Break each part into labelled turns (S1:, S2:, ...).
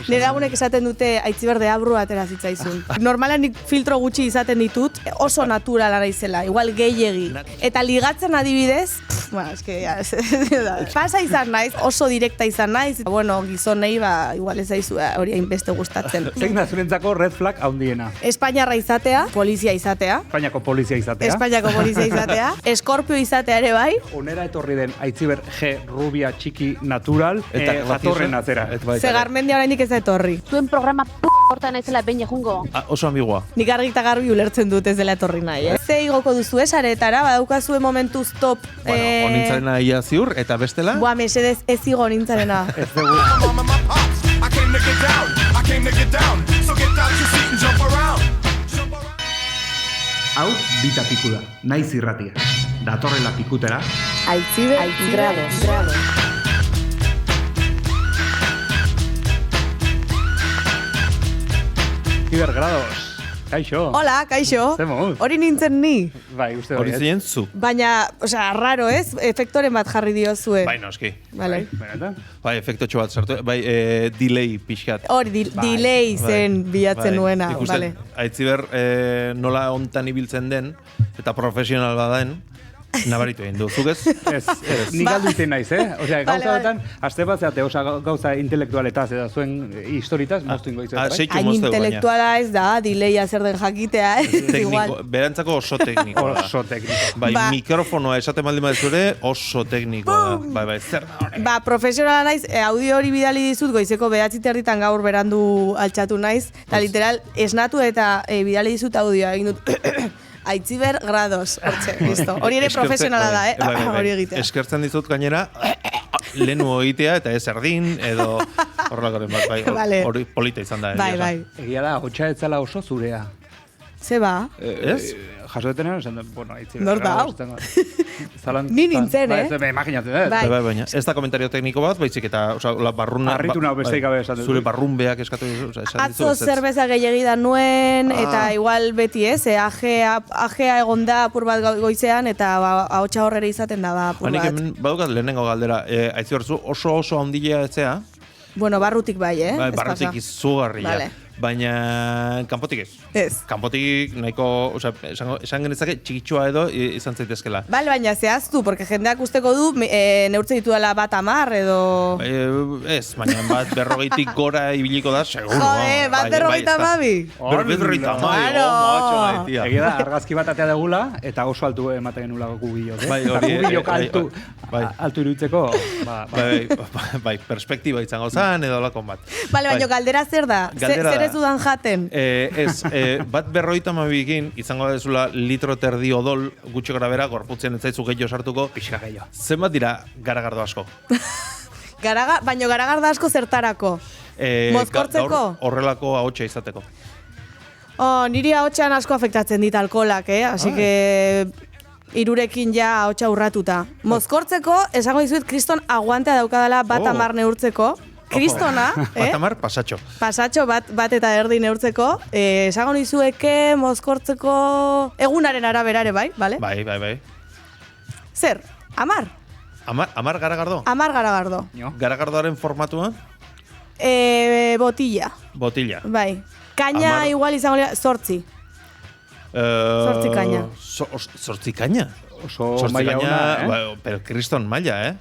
S1: Nire lagunek esaten dute Aitziber deabru atera zitzaizun. Normalan nik filtro gutxi izaten ditut, oso naturala naizela, igual gehiegi. Eta ligatzen adibidez, bueno, pasa izan naiz, oso direkta izan naiz. Bueno, gizonei, igual ez daizu hori hainbeste gustatzen.
S2: Zein da zurentzako red flag handiena?
S1: Espainiarra izatea, polizia izatea.
S2: Espainiako polizia izatea.
S1: Eskorpio izatea ere bai.
S2: Onera etorri den Aitziber G. Rubia txiki natural, jatorren atzera.
S1: Ze Garmendia oraindik ez da etorri.
S3: Zuen programa hortan naizela behin jungo.
S4: Oso ambigua.
S1: Nik argi eta garbi ulertzen dut ez dela etorri nahi, Ze igoko duzu saretara, badaukazue momentuz top.
S4: Bueno, onintzarena ia ziur, eta bestela?
S1: Boa, mesedez ez igo onintzarena.
S2: Ez dugu. Hau, bita piku da, naiz irratia. Datorrela pikutera.
S1: Aitziber grados.
S2: Cibergrados. Kaixo.
S1: Hola, kaixo.
S2: Zemuz.
S1: Hori nintzen ni.
S2: Bai, uste
S4: Hori zinen zu.
S1: Baina, raro ez? Efektoren bat jarri diozue.
S4: Bai, noski.
S1: Vale.
S4: Bai, efektotxo bat sartu. Bai, delay pixkat.
S1: Hori, delay zen bilatzen nuena.
S4: Ikusten, Aitziber nola hontan ibiltzen den, eta profesional badaen, nabaritu egin du. Zuk ez?
S2: Ez, nik galdu iten naiz, Osea, gauza batan, aste bat zeate, gauza intelektualetaz, eta zuen historitaz, moztu ingo izuet, bai?
S1: Hain intelektuala ez da, delaya zer den jakitea,
S4: Tekniko, berantzako oso tekniko da.
S2: Oso tekniko.
S4: Bai, mikrofonoa esaten baldin badezure, oso tekniko da. Bai, zer da hori.
S1: Profesionala naiz, audio hori bidali dizut, goizeko 9:30 gaur berandu altxatu naiz, eta literal, esnatu eta bidali dizut audioa, egin dut... Aitziber grados, hortxe, listo. Hori ere profesionala da, hori egitea.
S4: Eskertzen dizut gainera, lehenu egitea eta ez erdin, edo horrelakoren bat, bai, hori polita izan da.
S1: Bai.
S2: Egia da, hotxa etzala oso zurea.
S1: Ze ba?
S2: Ez? Jaso detenean, esan dut, bueno, Aitziber.
S1: Nor da hau? Ni nintzen,
S2: Imaginatzen, ez?
S4: Bai, baina, ez da komentario tekniko bat, baizik eta, oza, barruna...
S2: Arritu nahu besteik gabe esan dut.
S4: Zure barrunbeak eskatu dizu,
S1: Atzo zerbeza gehiagi da nuen, eta igual beti ez, ajea egon da apur bat goizean, eta ahotsa horrere izaten da apur bat.
S4: Hemen badukat lehenengo galdera, Aitziber, zu oso handilea etzea?
S1: Bueno, barrutik bai,
S4: Bai, barrutik izugarria.
S1: Vale.
S4: Baina kanpotik ez.
S1: Ez.
S4: Kanpotik nahiko, esan genezake txikitsua edo izan zaitezkela.
S1: Bale, baina zehaztu, porque jendeak usteko du neurtze ditudala 110 edo...
S4: Ez, baina bat 40 gora ibiliko da, seguro.
S1: Jode, bat 52?
S4: Claro!
S2: Egia da, argazki bat atea degula, eta oso altu ematen genula gubilok,
S4: Bai, hori.
S2: Gubilok altu iruditzeko,
S4: Bai, perspektiba izango zen, edo lakon bat.
S1: Bale, baina galdera zer da? Zer ez dudan jaten?
S4: Ez, bat 52ekin izango dezula litro terdi odol gutxi gara bera, gorputzen ez zaizu gehiago sartuko.
S2: Pixka gehiago.
S4: Zenbat dira garagardo asko?
S1: Baina garagardo asko zertarako? Mozkortzeko?
S4: Horrelako ahotsa izateko.
S1: Niri ahotsean asko afektatzen dit alkolak, Así que... Irurekin ja ahotsa urratuta. Mozkortzeko, esango dizuet, kriston aguantea daukadala bat 10 neurtzeko. Kristona,
S4: Batamar, pasatxo.
S1: Pasatxo bat eta erdi neurtzeko. Esango nizueke mozkortzeko egunaren araberare, bai?
S4: Bai.
S1: Zer? 10?
S4: 10 garagardo?
S1: 10 garagardo.
S4: Garagardoaren formatua?
S1: Botilla.
S4: Botilla.
S1: Bai. Kaina igual izango dira 8. 8 kaina.
S4: 8 kaina?
S2: Oso maila ona,
S4: Pero kriston maila,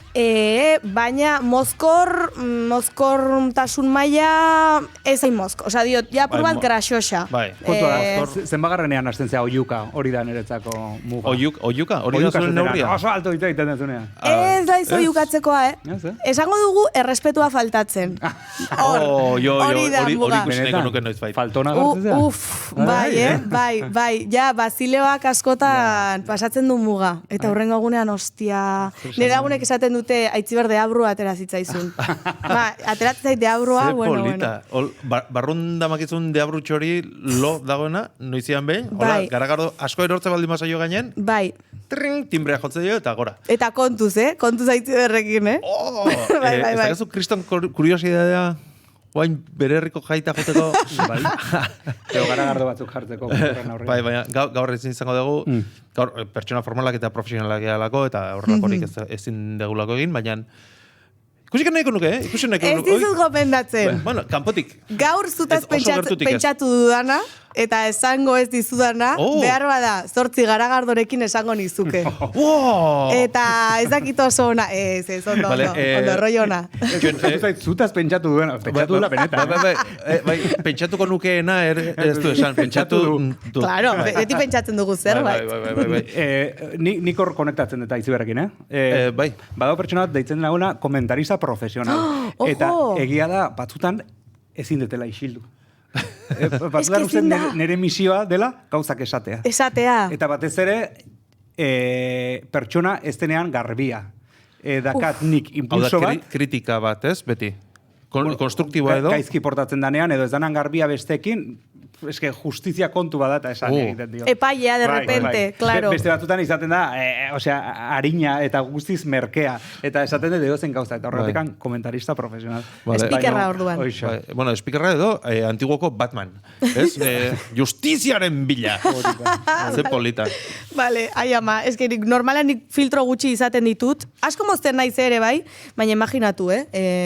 S1: Baina mozkortasun maila ez hain mozko. Osa, diot, ja purbat graxosa.
S4: Bai.
S2: Zenbagarrenean hasten zea oiuka, hori da niretzako muga.
S4: Oiuka? Hori da zuen neurria?
S2: Oso alto ditu egiten dezunean.
S1: Ez da izo oiukatzekoa, Esango dugu errespetua faltatzen. Hori da muga.
S2: Faltona gartzen zea?
S1: Bai. Ja, Basileoak askotan pasatzen du muga. Eta hurrengo egunean, ostia... Nire lagunek esaten dute Aitziber deabru atera zitzaizun. Ateratzen zait deabrua, bueno.
S4: Ze polita. Barrun damakizun deabru txori lo dagoena, noizian behin. Hola, garagardo asko erortze baldin masaio gainen.
S1: Bai.
S4: Tring, timbrea jotze dio eta gora.
S1: Eta kontuz, Kontuz Aitziberrekin,
S4: Bai. Ez da gezu kriston kuriosidadea... Oain bererriko jaita joteko...
S2: Bai. Ego garagardo batzuk jartzeko.
S4: Bai, baina gaur ezin izango dugu, gaur pertsona formalak eta profesionalak egalako, eta horrelakorik ezin degulako egin, baina Ikusik nahiko nuke, ikusi nahiko
S1: Ez
S4: nuke.
S1: dizut gomendatzen.
S4: Bueno, kanpotik.
S1: Gaur zutaz
S4: Ez, oso gertutik ez.
S1: pentsatu dudana, eta esango ez dizudana,
S4: Oh.
S1: behar bada, 8 garagardorekin esango nizuke.
S4: Wow!
S1: Eta ez dakit oso ona, ez, ondo,
S4: Vale,
S1: ondo, rollo ona.
S2: Zutaz pentsatu duena, pentsatu dula benetan.
S4: Bai, pentsatuko nukeena, ez du esan, pentsatu du.
S1: Claro, beti pentsatzen dugu zerbait.
S4: Bai.
S2: Nik hor konektatzen dut aiziberrekin,
S4: Bai.
S2: Badao pertsona bat deitzen laguna komentarista profesional.
S1: Ojo!
S2: Eta egia da, batzutan ezin detela isildu. Batzutan
S1: ezin
S2: uste
S1: da.
S2: nire misioa dela gauzak esatea.
S1: Esatea.
S2: Eta batez ere, pertsona ez denean garbia. Dakat nik
S4: Hau da,
S2: impulso bat,
S4: kritika bat, ez, beti? Konstruktiboa edo?
S2: gaizki portatzen danean, edo ez danan garbia bestekin, eske justizia kontu bada eta esan egiten dio.
S1: Epaia, de repente, claro.
S2: Beste batzutan izaten da, osea, harina eta guztiz merkea, eta esaten dut edozen gauza, eta horretekan komentarista profesional.
S4: Vale.
S1: Speakerra orduan.
S2: Hoixo.
S4: Bueno, speakerra edo, antiguoko Batman. Ez? Justiziaren bila. Ze polita.
S1: Vale, ai ama, eske normalan nik filtro gutxi izaten ditut. Asko mozten naiz ere bai, baina imaginatu,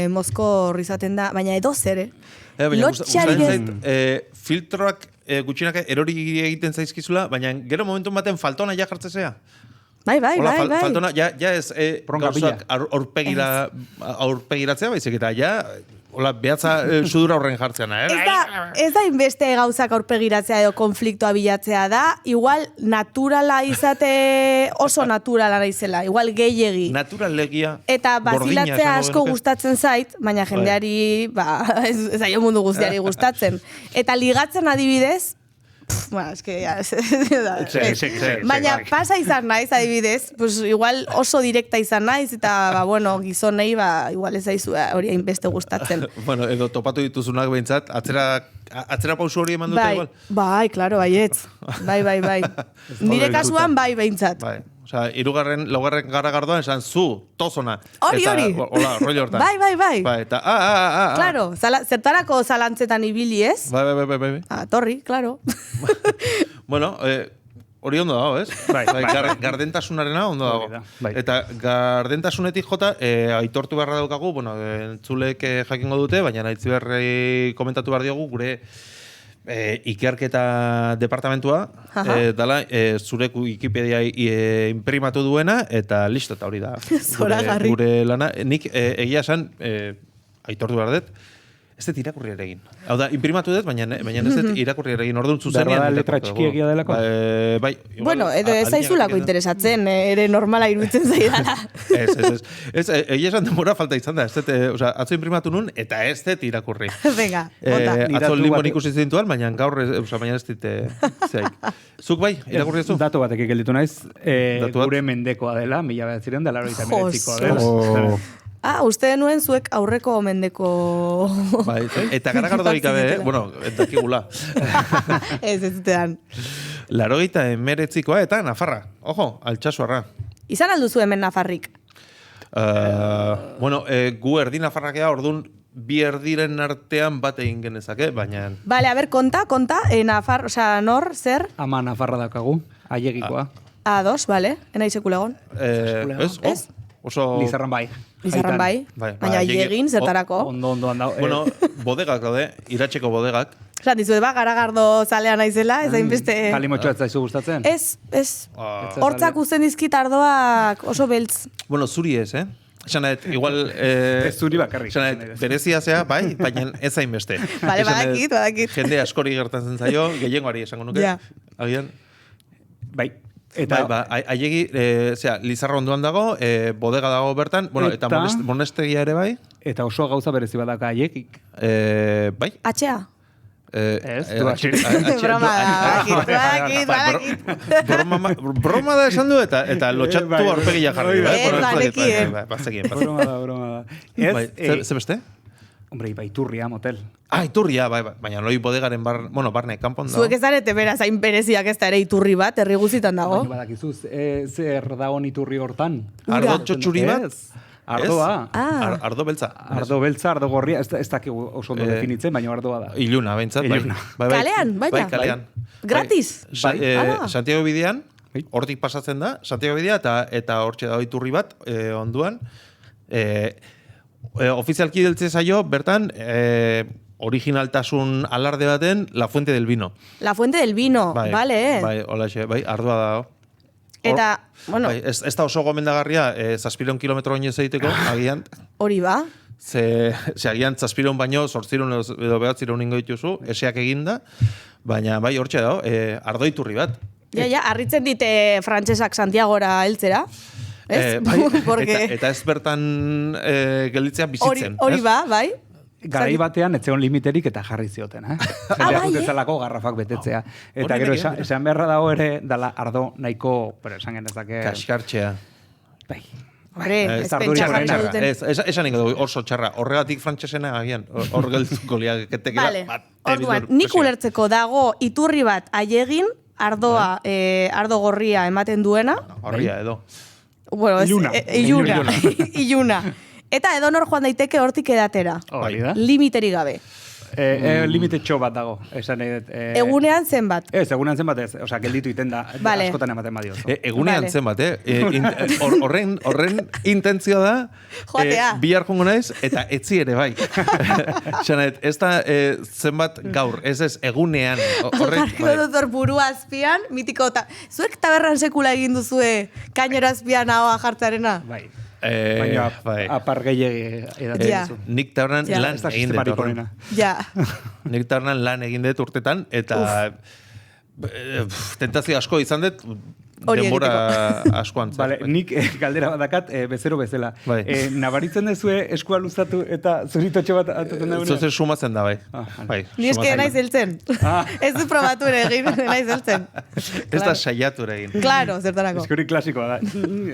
S1: mozkor izaten da, baina edo zer,
S4: Baina
S1: Lotxari
S4: gustatzen zait, filtroak gutxinak erori egiten zaizkizula, baina gero momentu baten faltona ja jartzezea.
S1: Bai.
S4: Faltona, ja ez gauzak aurpegiratzea, baizik eta ja, hola, behatza sudura horren jartzean.
S1: Ez da inbeste gauzak aurpegiratzea edo konfliktoa bilatzea da, igual naturala izate oso naturala naizela, igual gehiegi.
S4: Naturalegia.
S1: Eta bazilatzea
S4: gordina
S1: asko
S4: esango genuke.
S1: gustatzen zait, baina jendeari, ez zaio mundu guztiari gustatzen. Eta ligatzen adibidez, bueno, es que ya... Baina pasa izan naiz, adibidez, pues igual oso direkta izan naiz, eta, bueno, gizonei, igual ez zaizu hori hainbeste gustatzen.
S4: Bueno, edo topatu dituzunak behintzat, atzera pausu hori eman dute igual?
S1: Bai, claro, baietz. Bai. Nire kasuan bai behintzat.
S4: Bai. Osea, laugarren garagardoan esan zu, tozona.
S1: Hori.
S4: Hola, rollo hortan.
S1: Bai.
S4: Eta,
S1: Claro, zertarako zalantzetan ibili ez?
S4: Bai.
S1: Torri, claro.
S4: Bueno, hori ondo dago, ez?
S2: Bai.
S4: Gardentasunarena ondo dago.
S2: Hori da, bai.
S4: Eta gardentasunetik jota, aitortu beharra daukagu, bueno, entzulek jakingo dute, baina Aitziberri komentatu behar diogu, gure ikerketa departamentua, dala, zure Wikipedia imprimatu duena, eta listo, eta hori da.
S1: Zoragarri.
S4: Gure lana. Nik egia esan, aitortu behar dut, ez dut irakurri ere egin. Hau da, imprimatu dut, baina ez dut irakurri ere egin. Orduan zuzenean.
S2: Behar bada letra txikiegia delako?
S4: Bai.
S1: Bueno, edo ez zaizulako interesatzen, ere normala iruditzen zaidala.
S4: Ez, egia esan denbora falta izan da. Atzo imprimatu nun, eta ez dut irakurri.
S1: Venga, bota.
S4: Atzo limon ikusi zintuan, baina gaur, baina ez dit zeik. Zuk bai, irakurri ez du?
S2: Datu batek gelditu naiz, gure mendekoa dela, 1989koa dela.
S1: Uste nuen zuek aurreko mendeko...
S4: Bai, eta garagardoik gabe, bueno, dakigula.
S1: Ez zutean.
S4: 89koa eta Nafarra. Ojo, Altsasuarra.
S1: Izan alduzu hemen Nafarrik?
S4: Bueno, gu erdi Nafarrakea, orduan bi erdiren artean bat egin genezake, baina...
S1: Vale, a ver, konta, Nafar, osea, nor, zer?
S2: Ama Nafarra daukagu, aiegikoa.
S1: A2, vale, enai sekulagon.
S4: Ez? Oso...
S2: Lizarran bai.
S1: Izarran bai, baina aiegin, zertarako.
S2: Ondo handau.
S4: Bueno, bodegak daude, iratxeko bodegak.
S1: Osa, dizuet garagardo zalea naizela, ez hainbeste...
S2: Kalimotxoa ez zaizu gustatzen?
S1: Ez. Hortzak uzten dizkit ardoak oso beltz.
S4: Bueno, zuri ez, Esanet, igual...
S2: Ez zuri bakarrik.
S4: Esanet, berezia zea, bai, baina ez hainbeste.
S1: Vale, badakit.
S4: Jende askori gertatzen zaio, gehiengoari esango nuke.
S1: Ja.
S4: Agian?
S2: Bai.
S4: Eta aiegi, Lizarra ondoan dago, bodega dago bertan, bueno, eta monestegia ere bai.
S2: Eta oso gauza berezi badaka aiegik.
S4: Bai.
S1: Atxea?
S2: Ez,
S1: Broma da,
S4: Broma da esan du eta lotxatu aurpegia jarri.
S2: Broma da.
S4: Ze beste?
S2: Hombre, Iturria, motel.
S4: Iturria, bai, baina noi bodegaren barne kanpon dago.
S1: Zuek ez zarete beraz hain bereziak ez da ere iturri bat, herri guzitan dago.
S2: Baina badakizuz, zer dagoen iturri hortan?
S4: Ardo txotxuri bat?
S2: Ardoa.
S4: Ardo beltza.
S2: Ardo beltza, ardo gorria, ez dakigu oso ondo definitzen, baina ardoa da.
S4: Iluna, behintzat.
S1: Kalean, baina?
S4: Bai, kalean.
S1: Gratis?
S4: Santiago bidean, hortik pasatzen da, Santiago bidea, eta hortxe dago iturri bat, onduan. ofizialki deltze zaio, bertan, originaltasun alarde baten La Fuente del Vino.
S1: La Fuente del Vino, vale.
S4: Bai, holaxe, bai, ardua da.
S1: Eta, bueno...
S4: Bai, ez da oso gomendagarria, 700 kilometro oinez egiteko, agian.
S1: Hori ba.
S4: Ze agian 700 baino, 800 edo 900 ingo dituzu, eseak eginda, baina bai, hortxe dago, ardoiturri bat.
S1: Ja, harritzen dite frantsesak Santiagora heltzera. Ez?
S4: Bai,
S1: Porque...
S4: eta ez bertan gelditzea bizitzen.
S1: Hori ba, bai.
S2: Garai batean, etzeon limiterik eta jarri zioten, Jendea dutezalako garrafak betetzea. Eta gero, esan beharra dago ere, dala ardo nahiko, pero esan genezake...
S4: Kaskartxea.
S2: Bai.
S1: Hombre, ez pentsa jarri duten.
S4: Esan ingo dugu, oso txarra. Horregatik frantsesena agian, hor geldizuko liaketek.
S1: Vale, orduan, nik ulertzeko dago iturri bat aiegin, ardoa, ardo gorria ematen duena.
S4: Gorria edo.
S1: Bueno, iluna. Eta edonor joan daiteke hortik edatera.
S2: Hori da.
S1: Limiteri gabe.
S2: Limite txo bat dago.
S1: Egunean zenbat?
S2: Ez, egunean zenbat ez. Osa, gelditu iten da.
S1: Vale.
S2: Askotan ematen badiozu.
S4: Egunean zenbat, horren intentzioa da,
S1: joatea.
S4: Bihar jongo naiz, eta etzi ere bai. Xanet, ez da zenbat gaur, ez egunean.
S1: Jarriko dut hor burua azpian, mitiko, zuek taberran sekula egin duzue kainero azpian ahoa jartzarena?
S2: Bai. Baina apar gehiagi edatzen zu.
S4: Nik tabernan lan egin dut.
S1: Ja.
S4: Nik tabernan lan egin dut urtetan, eta tentazio asko izan dut, denbora askoan.
S2: Vale, nik galdera badakat bezero bezala. Nabaritzen dezue eskua luzatu eta zuritotxo bat atatzen dagoen?
S4: Zozer sumatzen da, bai.
S1: Ni eske naiz heltzen. Ez du probatu ere egin, naiz heltzen.
S4: Ez da saiatu ere egin.
S1: Claro, zertarako.
S2: Eskori klasikoa da.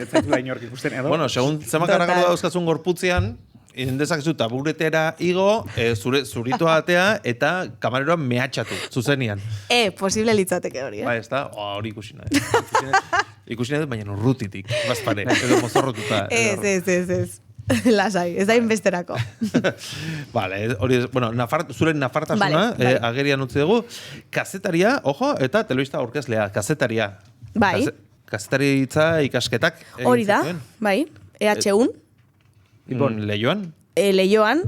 S2: Ez zaitu da inork ikusten edo.
S4: Bueno, segun zemakarrako dauzkazun gorputzean, indezakzu taburetera igo, zuritoa atea, eta kamareroan mehatxatu, zuzenian.
S1: Posible litzateke hori,
S4: Ba, ez da, hori ikusi nahi. Ikusi nahi, baina urrutitik, bazpare, edo mozorrotuta.
S1: Ez. Lasai, ez da inbesterako.
S4: Vale, hori, bueno, zure nafartasuna, agerian utzi dugu, kazetaria, ojo, eta telebista aurkezlea, kazetaria.
S1: Bai.
S4: Kazetaritza ikasketak.
S1: Hori da, bai, EH1.
S4: Leioan?
S1: Leioan,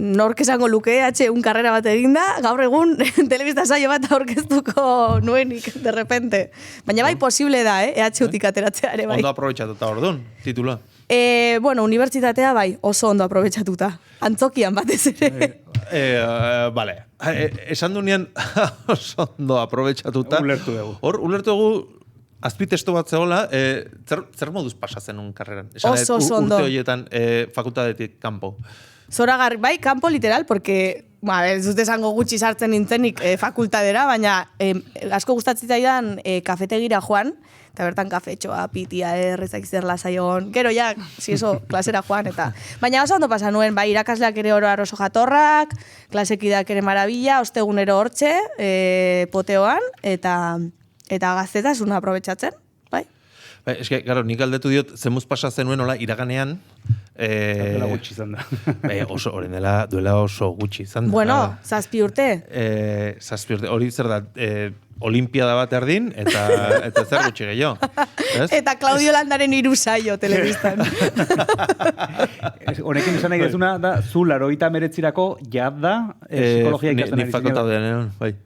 S1: nork esango luke EH1 karrera bat eginda, gaur egun telebista saio bat aurkeztuko nuenik, de repente. Baina bai posible da, EH1tik ateratzea ere bai.
S4: Ondo aprobetxatuta orduan, titula?
S1: Bueno, unibertsitatea bai, oso ondo aprobetxatuta. Antzokian batez ere.
S4: Vale, esan dunean oso ondo aprobetxatuta.
S2: Ulertu dugu.
S4: Hor, ulertu dugu, azpitesto bat zegoela, zer moduz pasatzen un karreran?
S1: Oso ondo.
S4: Urte horietan fakultatetik kanpo.
S1: Zoragarri, bai, kanpo literal, porque, ez dut esango gutxi sartzen nintzenik fakultadera, baina asko gustatzaidan kafetegira joan, eta bertan kafetxoa, pitia, errezak zer lasaion, gero ja, si eso, klasera joan, eta... Baina oso ondo pasa nuen, bai, irakasleak ere oroar oso jatorrak, klasekidak ere marabila, ostegunero hortxe, poteoan, eta gaztetasuna aprobetxatzen, bai?
S4: Eske, garo, nik aldetu diot, zemuz pasa zenuen hola iraganean...
S2: Duela gutxi izan da.
S4: Oso, horren duela oso gutxi izan da.
S1: Bueno, 7 urte.
S4: 7 urte, hori zer da, olimpiada bat erdin, eta zer gutxi gehiago.
S1: Eta Claudio Landaren 3 saio telebistan.
S2: Honekin esan nahi dezuna da, zu 89erako jada psikologia ikasten ari
S4: Ni fakultatean, bai.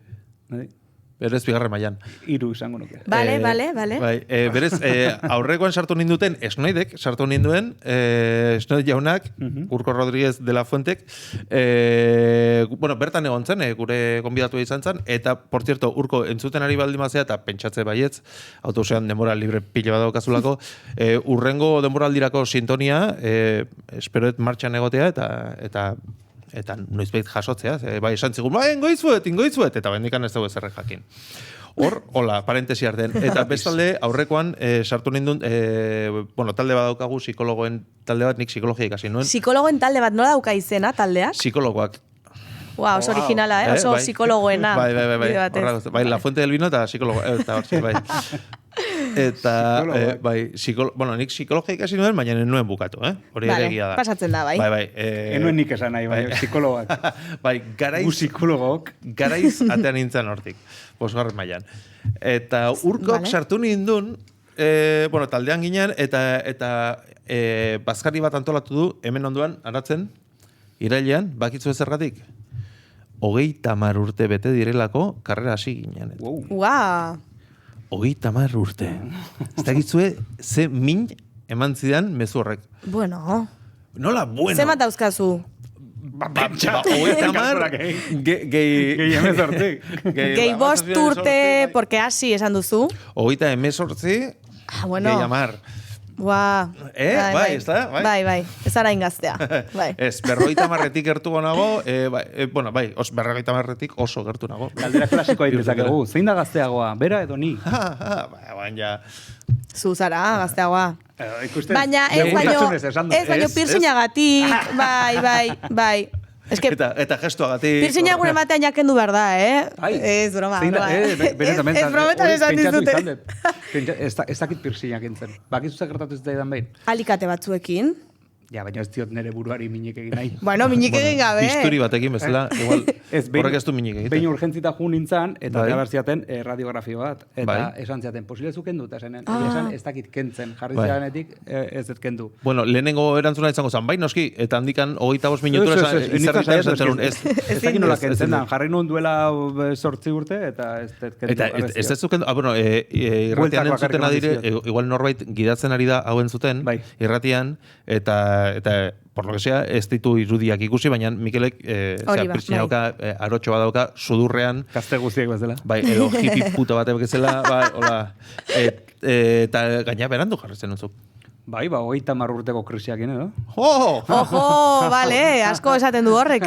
S4: Berez bigarren mailan.
S2: 3 izango nuke.
S1: Vale.
S4: Bai, berez, aurrekoan sartu ninduten, Esnoidek sartu ninduen, Esnoid jaunak, Urko Rodríguez de la Fuentek, bueno, bertan egon zen, gure gonbidatu izan zen, eta, por cierto, Urko entzuten ari baldimazea, eta pentsatze baietz, autosean denbora libre pilo bat daukazulako, urrengo denboraldirako sintonia, esperoet martxan egotea, eta noizbait jasotzea, bai esan zigun, bai, ingoizuet, eta bendikan ez dugu ezerre jakin. Hor, hola, parentesi arten. Eta bestalde, aurrekoan, sartu nindun, bueno, talde bat daukagu, psikologoen talde bat, nik psikologia ikasi nuen.
S1: Psikologoen talde bat, nola dauka izena taldeak?
S4: Psikologoak.
S1: Oso originala, oso psikologoena.
S4: Bai, La Fuente del Vino eta psikologo, eta hor, bai. Eta, bai, bueno, nik psikologia ikasi nuen, baina nuen bukatu, hori ere egia da.
S1: Pasatzen da, bai.
S4: Bai.
S2: Enuen nik esan nahi, bai, psikologoak.
S4: Bai, garaiz atean nintzen hortik, 5. mailan. Eta Urkok sartu nindun, bueno, taldean ginen, eta bazkari bat antolatu du, hemen onduan, aratzen, irailean, bakitzu zergatik? 30 urte bete direlako karrera hasi ginen.
S1: Ua!
S4: 30 urte. Ez dakitzue, ze min eman zidan mezu horrek.
S1: Bueno.
S4: Nola, bueno.
S1: Zemat dauzkazu?
S2: Pentsa.
S4: 30
S2: Gehi emezortzi.
S1: Gehi bost urte, porque hasi esan duzu.
S4: 38,
S1: Bueno.
S4: gehi 10.
S1: Ua.
S4: Bai, ez da?
S1: Bai. Ez ara ingaztea. Bai.
S4: Ez, 50 gertu nago, bai, 50 oso gertu nago.
S2: Galdera klasikoa itezakegu. Zein da gazteagoa? Bera edo ni?
S4: Baina...
S1: Zu zara, gazteagoa.
S2: Ikusten,
S1: Baina ez baino piercingagatik, bai. Eske,
S4: eta gestuagatik.
S1: piercinga gure batean jakendu behar da,
S2: Bai.
S1: Ez broma.
S2: Ez
S1: brometan esan dizute.
S2: Ez dakit piercingak entzen. Bakizu gertatu ez daidan behin.
S1: Alikate batzuekin.
S2: Ja, baina ez diot nere buruari minik egin nahi.
S1: Bueno, minik egin gabe.
S4: Bisturi batekin bezala, igual, horrek ez du minik egiten.
S2: Behin urgentzita jun nintzen, eta behartziaten radiografio bat. Eta esan ziaten, posible zu kendu, eta zenen, esan ez dakit kentzen. Jarri zianetik ez dut kendu.
S4: Bueno, lehenengo erantzuna izango zen, bai noski, eta handikan 25 minutura izarrita esan ez.
S2: Ez dakit nola kentzen da, jarri nuen duela 8 urte, eta ez dut kendu.
S4: Eta ez dut kendu, bueno, irratian entzuten adire, igual norbait gidatzen ari da hauen zuten, irratian, eta por lo que sea, ez ditu irudiak ikusi, baina Mikelek pirtsina dauka, arotxo bat dauka, sudurrean.
S2: Gazte guztiek bezala.
S4: Bai, edo hippie puta batek bezala, bai, hola. Eta gaina berandu jarretzen utzuk.
S2: Bai, 30 urteko krisiakin, edo?
S1: Ojo, bale, asko esaten du horrek,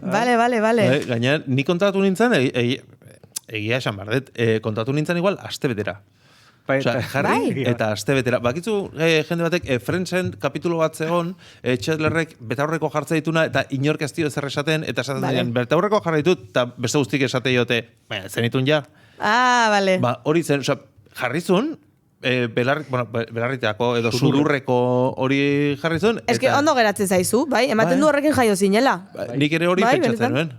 S1: Bale.
S4: Gaina, ni kontatu nintzen, egia esan bardet, kontatu nintzen igual, aste betera. Osa, jarri eta aste betera. Bakitzu, jende batek, Friendsen kapitulo bat zegoen, Chandlerrek betaurreko jartza dituna, eta inork ez dio ezer esaten, eta esaten diren, betaurreko jarra ditut, eta beste guztik esate jote, zenitun ja.
S1: Bale.
S4: Hori zen, osa, jarrizun, belarritako edo sudurreko hori jarrizun.
S1: Ez que ondo geratzen zaizu, bai? Ematen du horrekin jaio zinela.
S4: Nik ere hori pentsatzen nuen.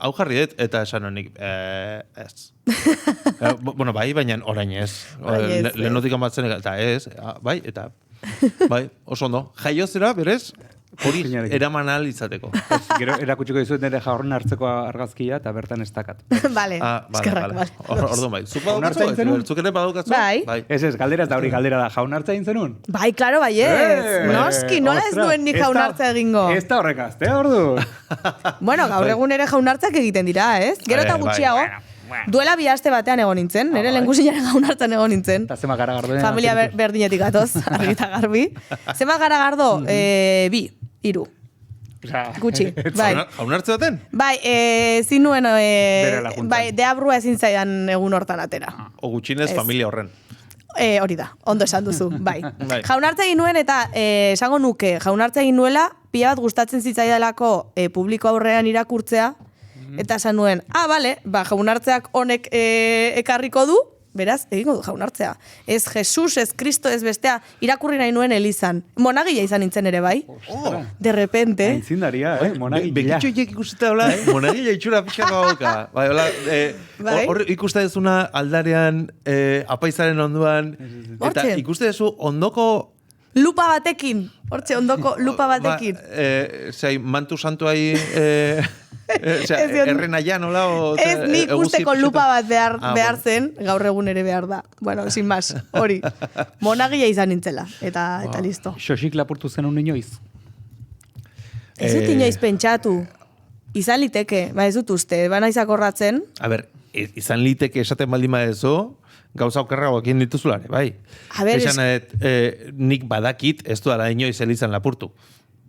S4: Hau jarri dut, eta esan honik, ez. Bueno, bai, baina orain ez. Lehenotik amatzen, eta ez, bai, eta bai, oso ondo. Jaio zera, berez, hori eraman ahal izateko.
S2: Gero erakutsiko dizuet nire jaurren hartzeko argazkia eta bertan ez dakat.
S1: Bale, eskerrak, bale.
S4: Orduan bai. Zuk badukatzu? Zuk ere badukatzu?
S1: Bai.
S2: Ez, galdera ez da hori galdera da. Jaunartza egin zenun?
S1: Bai, klaro, bai ez. Noski, nola ez duen ni jaunartza egingo.
S2: Ez da horrek aztea, ordu.
S1: Bueno, gaur egun ere jaunartzak egiten dira, ez? Gero eta gutxiago. Duela 2 aste batean egon nintzen, nire lehengusinaren jaunartzan egon nintzen.
S2: Eta zema garagardo.
S1: Familia berdinetik atoz, argi eta garbi. Zema garagardo, 2, 3. Gutxi, bai.
S4: Jaunartze baten?
S1: Bai, zinuen, bai, deabrua ezin zaidan egun hortan atera.
S4: O gutxinez familia horren.
S1: Hori da, ondo esan duzu, bai. Jaunartza egin nuen eta esango nuke, jaunartza egin nuela, pila bat gustatzen zitzaidalako publiko aurrean irakurtzea, eta esan nuen, bale, jaunartzeak honek ekarriko du, beraz, egingo du jaunartzea. Ez Jesus, ez Kristo, ez bestea, irakurri nahi nuen Elizan. Monagila izan nintzen ere, bai? De repente.
S2: Aintzindaria, monagila.
S4: Bekitxoiek ikusita, hola, monagila itxura pixako hauka. Bai, hola, hor ikusta dezuna aldarean, apaizaren onduan, eta ikuste dezu ondoko...
S1: Lupa batekin, hortxe, ondoko lupa batekin.
S4: Zai, mantu santuai... Erren aia nola?
S1: Ez nik usteko lupa bat behar zen, gaur egun ere behar da. Bueno, sin más, hori. Monagia izan nintzela, eta listo.
S2: Xoxik lapurtu zen un inoiz?
S1: Ez dut inoiz pentsatu. Izan liteke, ez dut uste, baina izakorratzen.
S4: A ber, izan liteke esaten baldin badezu, gauza okerra guakin dituzulare, bai.
S1: A ber,
S4: nik badakit ez duela inoiz Elizan lapurtu.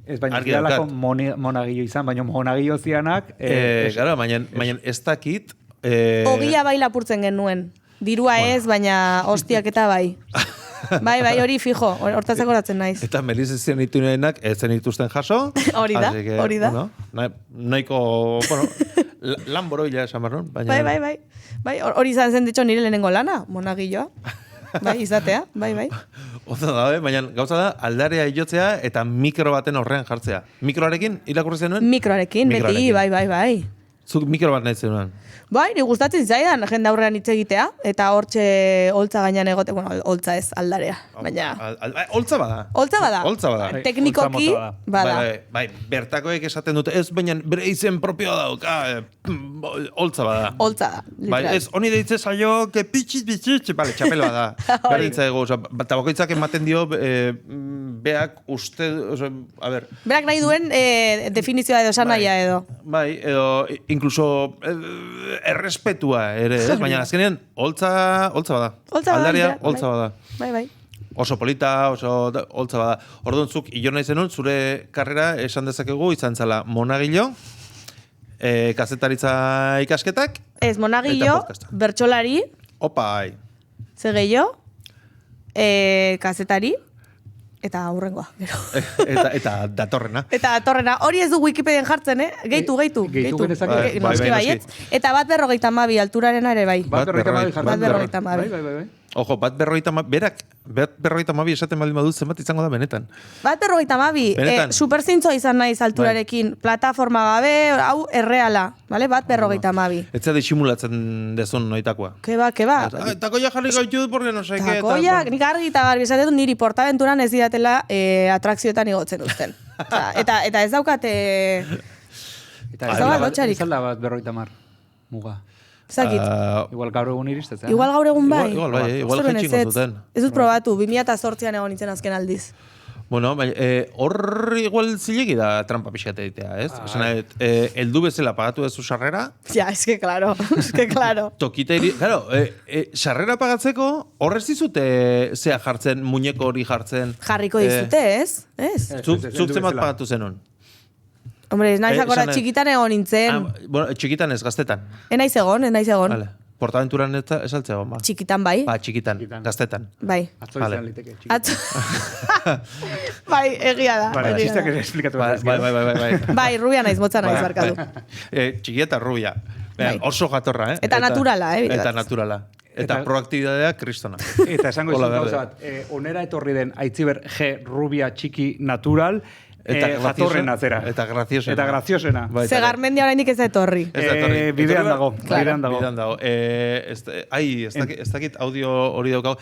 S2: Ez baina zidalako monagillo izan, baina monagillo zianak...
S4: Gara, baina ez dakit...
S1: Ogia bai lapurtzen genuen. Dirua ez, baina hostiak eta bai. Bai, hori fijo, hortatzeko horatzen naiz.
S4: Eta Meliz ezien itunenak ez zen dituzten jaso.
S1: Hori da.
S4: Nahiko, bueno, lan boroila esan barron.
S1: Bai, hori izan zen ditxo nire lehenengo lana, monagilloa. Bai, izatea, bai.
S4: Oza da, baina gauza da, aldarea iotzea eta mikro baten horrean jartzea. Mikroarekin irakurri zenuen?
S1: Mikroarekin, beti, bai.
S4: Zuk mikro bat nahi zenuen.
S1: Bai, ni gustatzen zaidan jende aurrean hitz egitea, eta hortxe holtza gainean egote, bueno, holtza ez aldarea, baina...
S4: Holtza bada.
S1: Holtza bada.
S4: Holtza bada.
S1: Teknikoki, bada.
S4: Bai, bertakoek esaten dute, ez baina bere izen propioa dauka, holtza bada.
S1: Holtza da,
S4: Bai,
S1: literal.
S4: ez, honi deitze zaio, que pitxit, bale, txapel bada. Berdintza ego, eta bakoitzak ematen dio, beak uste, a ber...
S1: Berak nahi duen definizioa edo, esan nahia edo.
S4: Bai, edo, incluso errespetua ere, ez? Baina azkenean, holtza bada.
S1: Holtza bada,
S4: Aldaria,
S1: literal,
S4: holtza bada.
S1: Bai.
S4: Oso polita, oso holtza bada. Orduan zuk, hilo nahi zenun, zure karrera esan dezakegu izan zala monagilo, kazetaritza ikasketak,
S1: Ez, monagilo,
S4: eta podcasta.
S1: bertsolari,
S4: Opai.
S1: ze gehiago, kazetari, eta aurrengoa, gero.
S4: eta datorrena.
S1: Eta datorrena, hori ez du Wikipedian jartzen, Gehitu.
S2: Gehitu genezake?
S1: Noski
S4: Bai,
S1: baietz. Eta bat 52 alturarena ere bai.
S4: Bat berrogeita
S1: hamabi.
S2: Bai.
S4: Ojo, bat 52, berak, bat 52 esaten baldin badut zenbat izango da benetan.
S1: Bat 52,
S4: Benetan.
S1: superzintzo izan naiz alturarekin, plataforma gabe, hau erreala, vale? Bat 52.
S4: Ez da disimulatzen dezun noitakoa.
S1: Keba.
S4: Eta koia jarri gaitut, porque no sé qué.
S1: Takoiak, nik argi eta garbi esaten dut niri portaventuran ez didatela atrakzioetan igotzen uzten. Eta ez daukate... Ez da bat lotxarik.
S2: Izalda bat 50 muga.
S1: Zakit.
S2: Igual gaur egun iristetzen.
S1: Igual gaur egun bai.
S4: Igual jetxingo zuten.
S1: Ez dut probatu, 2008an egon nintzen azken aldiz.
S4: Bueno, hor igual zilegi da trampa pixate egitea, ez? Esan eldu bezala pagatu dezu sarrera.
S1: Ja, eske claro.
S4: Tokita claro, sarrera pagatzeko horrez dizute zea jartzen, muñeko hori jartzen.
S1: Jarriko dizute, ez? Ez.
S4: Zuk zenbat pagatu zenun?
S1: Hombre, ez naiz akora txikitan egon nintzen.
S4: Bueno, txikitan ez, gaztetan.
S1: Enaiz egon.
S4: Vale. Portaventuran ez altzea egon, ba.
S1: Txikitan bai.
S4: Ba, txikitan, gaztetan.
S1: Bai.
S2: Atzo izan liteke.
S1: Bai, egia da.
S2: Vale, txisteak ere esplikatu.
S4: Bai.
S1: Bai, rubia naiz, motza naiz, barkatu.
S4: Txikia eta rubia.
S1: Bai.
S4: Oso jatorra,
S1: Eta naturala,
S4: Eta naturala. Eta proaktibidadea kristona.
S2: Eta esango izan gauza bat, onera etorri den Aitziber G. Rubia txiki natural, jatorren atzera.
S4: Eta graziosena.
S2: Eta graziosena.
S1: Ze Garmendia oraindik ez da etorri.
S2: Bidean dago.
S4: Ez dakit audio hori daukau.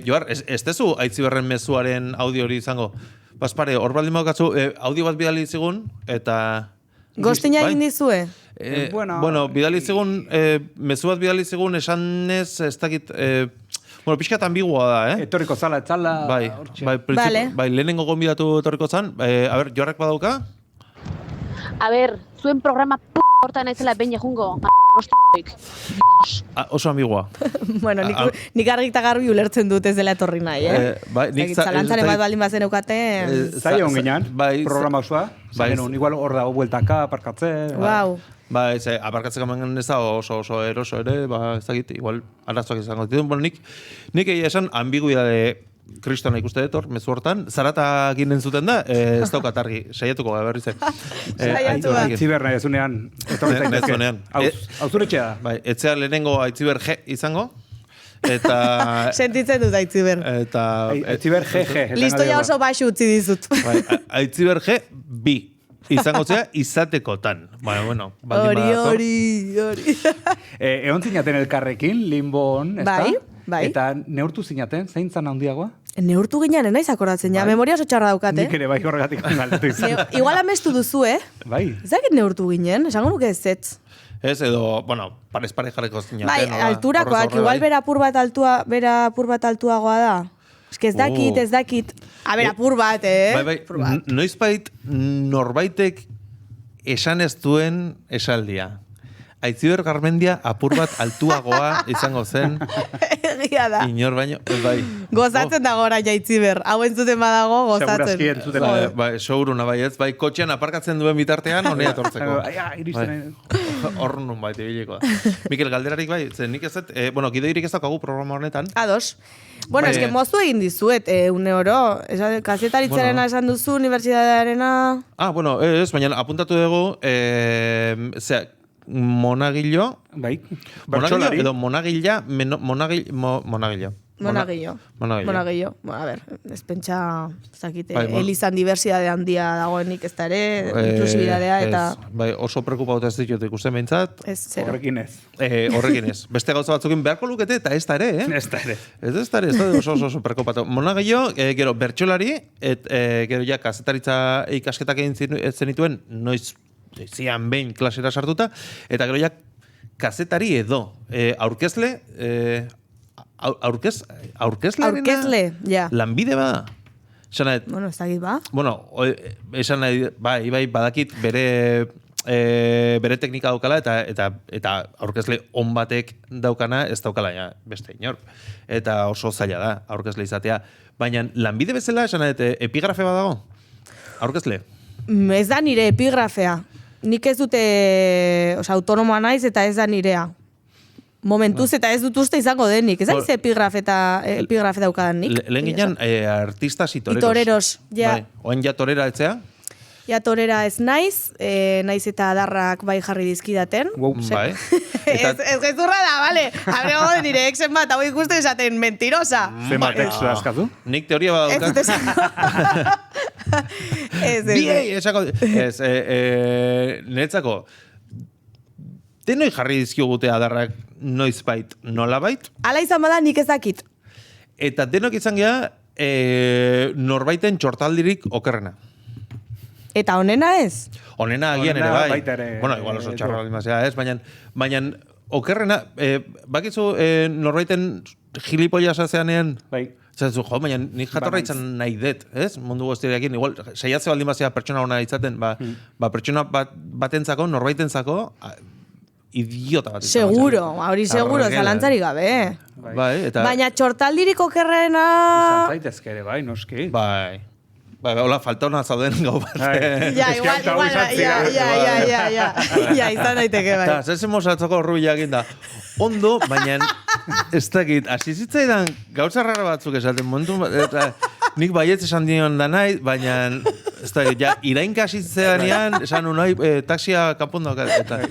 S4: Joar, ez tezu Aitziberren mezuaren audio hori izango? Baspare, hor baldin baukatzu, audio bat bidali zigun, eta...
S1: Gostina egin dizue?
S4: Bueno, bidali zigun, mezu bat bidali zigun, esanez, ez dakit... Bueno, pixkat ambigua da,
S2: Etorriko zala, etzala...
S4: Bai, lehenengo gonbidatu etorriko zan. A ber, Joarrek badauka?
S3: A ber, zuen programa hortan naizela behin jungo.
S4: Oso ambigua.
S1: Bueno, nik argi eta garbi ulertzen dut ez dela etorri nahi, Zalantzaren bat baldin bazen eukate...
S2: Zaila onginan, programa osoa. Igual hor dago bueltaka, aparkatzen...
S1: Wow.
S4: Ba, aparkatzeko mangan ez da oso eroso ere, ba, ez dakit, igual arazoak izango dituen. Bueno, nik esan ambiguidade kristona ikuste dut, mezu hortan, zarata ginen zuten da, ez daukat argi, saiatuko berri zen.
S1: Saiatu da.
S2: Aitziber nahi ezunean, etorri zaitezke. Hau zure txea da.
S4: Bai, etzea lehenengo Aitziber G izango, eta...
S1: Sentitzen dut Aitziber.
S2: Aitziber GG.
S1: Listoia oso baxu utzi dizut.
S4: Aitziber G, bi. Izango zea, izatekotan. Bueno,
S1: hori.
S2: Egon zinaten elkarrekin, Limbon, ez da?
S1: Bai.
S2: Eta neurtu zinaten, zein zan handiagoa?
S1: Neurtu ginen, naiz akordatzen, memoria oso txarra daukat,
S2: Nik ere bai horregatik galdetu izan.
S1: Igual amestu duzu,
S2: Bai.
S1: Ezakit neurtu ginen, esango nuke ez zetz.
S4: Ez, edo, bueno, parez jarriko zinaten.
S1: Bai, alturakoak, igual bera apur bat altuagoa da. Ez dakit. A ber, apur bat,
S4: Bai, noizbait norbaitek esan ez duen esaldia. Aitziber Garmendia apur bat altuagoa izango zen.
S1: Egia da.
S4: Inor baino, bai.
S1: Gozatzen dago orain Aitziber. Hau entzuten badago, gozatzen.
S2: Segurazki entzuten.
S4: Bai, souruna bai ez. Bai, kotxean aparkatzen duen bitartean, honea etortzeko.
S2: Iristen.
S4: Hor nun bai, ibiliko da. Mikel, galderarik bai, zen nik ez dut, bueno, gideirik ez daukagu programa honetan.
S1: Ados. Bueno, eske moztu egin dizuet, une oro. Kazetaritzarena esan duzu, unibertsitatearena...
S4: Bueno, ez, baina apuntatu dugu, monagilo.
S2: Bai.
S4: Monagilo edo monagila, monagilo.
S1: Monaguillo. Bueno, a ver, ez pentsa, zakite, elizan diversidade handia dagoenik ez da ere, inklusibidadea eta...
S4: Bai, oso preokupauta ez ditut ikusten behintzat.
S1: Ez, zero.
S2: Horrekin ez.
S4: Horrekin ez. Beste gauza batzukin beharko lukete eta ez da ere, eh?
S2: Ez da ere.
S4: Ez da oso preokupatu. Monaguillo, gero, bertsolari, gero ja, kazetaritza ikasketak egin zenituen, noiz zian behin klasera sartuta, eta gero ja, kazetari edo, aurkezle,
S1: Aurkezle, ja.
S4: Lanbide ba?
S1: Bueno, ez dakit ba.
S4: Bueno, esan nahi, bai, badakit bere teknika daukala eta aurkezle on batek daukana ez daukala ja, beste inor. Eta oso zaila da aurkezle izatea. Baina lanbide bezala esan nahi, epigrafe badago? Aurkezle?
S1: Ez da nire epigrafea. Nik ez dute, autonomoa naiz eta ez da nirea. Momentuz eta ez dut uste izango denik. Ez aiz epigrafe daukadan nik.
S4: Lehen ginen artistas y toreros.
S1: Y toreros, ja.
S4: Bai. Oen ja torera etzea?
S1: Ja torera ez naiz, naiz eta adarrak bai jarri dizkidaten.
S4: Bai.
S1: Ez gezurra da, bale. Abrego de nire exen bat, hau ikusten esaten mentirosa.
S2: Zenbat ex askatu?
S4: Nik teoria badauka.
S1: Ez dut esango.
S4: Biei, esako. Niretzako, denoi jarri dizkigute adarrak noizbait, nolabait.
S1: Hala izan bada nik ezakit.
S4: Eta denok izan geha, norbaiten txortaldirik okerrena.
S1: Eta onena ez?
S4: Onena agian ere bai.
S2: Ere,
S4: bueno, igual oso txarra limazia ez, baina okerrena, bakizu norbaiten gilipollas azeanean,
S2: bai.
S4: Zazu, baina nik jatorra itzan nahi dut, ez? Mundu guztiarekin, igual, saiatze baldin bazia pertsona hona itzaten, pertsona batentzako, norbaitentzako, idiota bat.
S1: Seguro, hori seguro, zalantzari gabe.
S4: Bai, eta...
S1: Baina txortaldirik okerrena...
S2: Izan zaitezke ere, bai, noski.
S4: Bai, hola, falta hona zauden gau bat.
S1: Ja, igual, izan daiteke, bai.
S4: Eta, zezen mozatzoko rubila egin da. Ondo, baina ez dakit, asizitzaidan gauza rara batzuk esaten momentu, nik baietz esan dion da nahi, baina ez dakit, ja, irainka asitzeanean, esan unai, taxia kanpondo, eta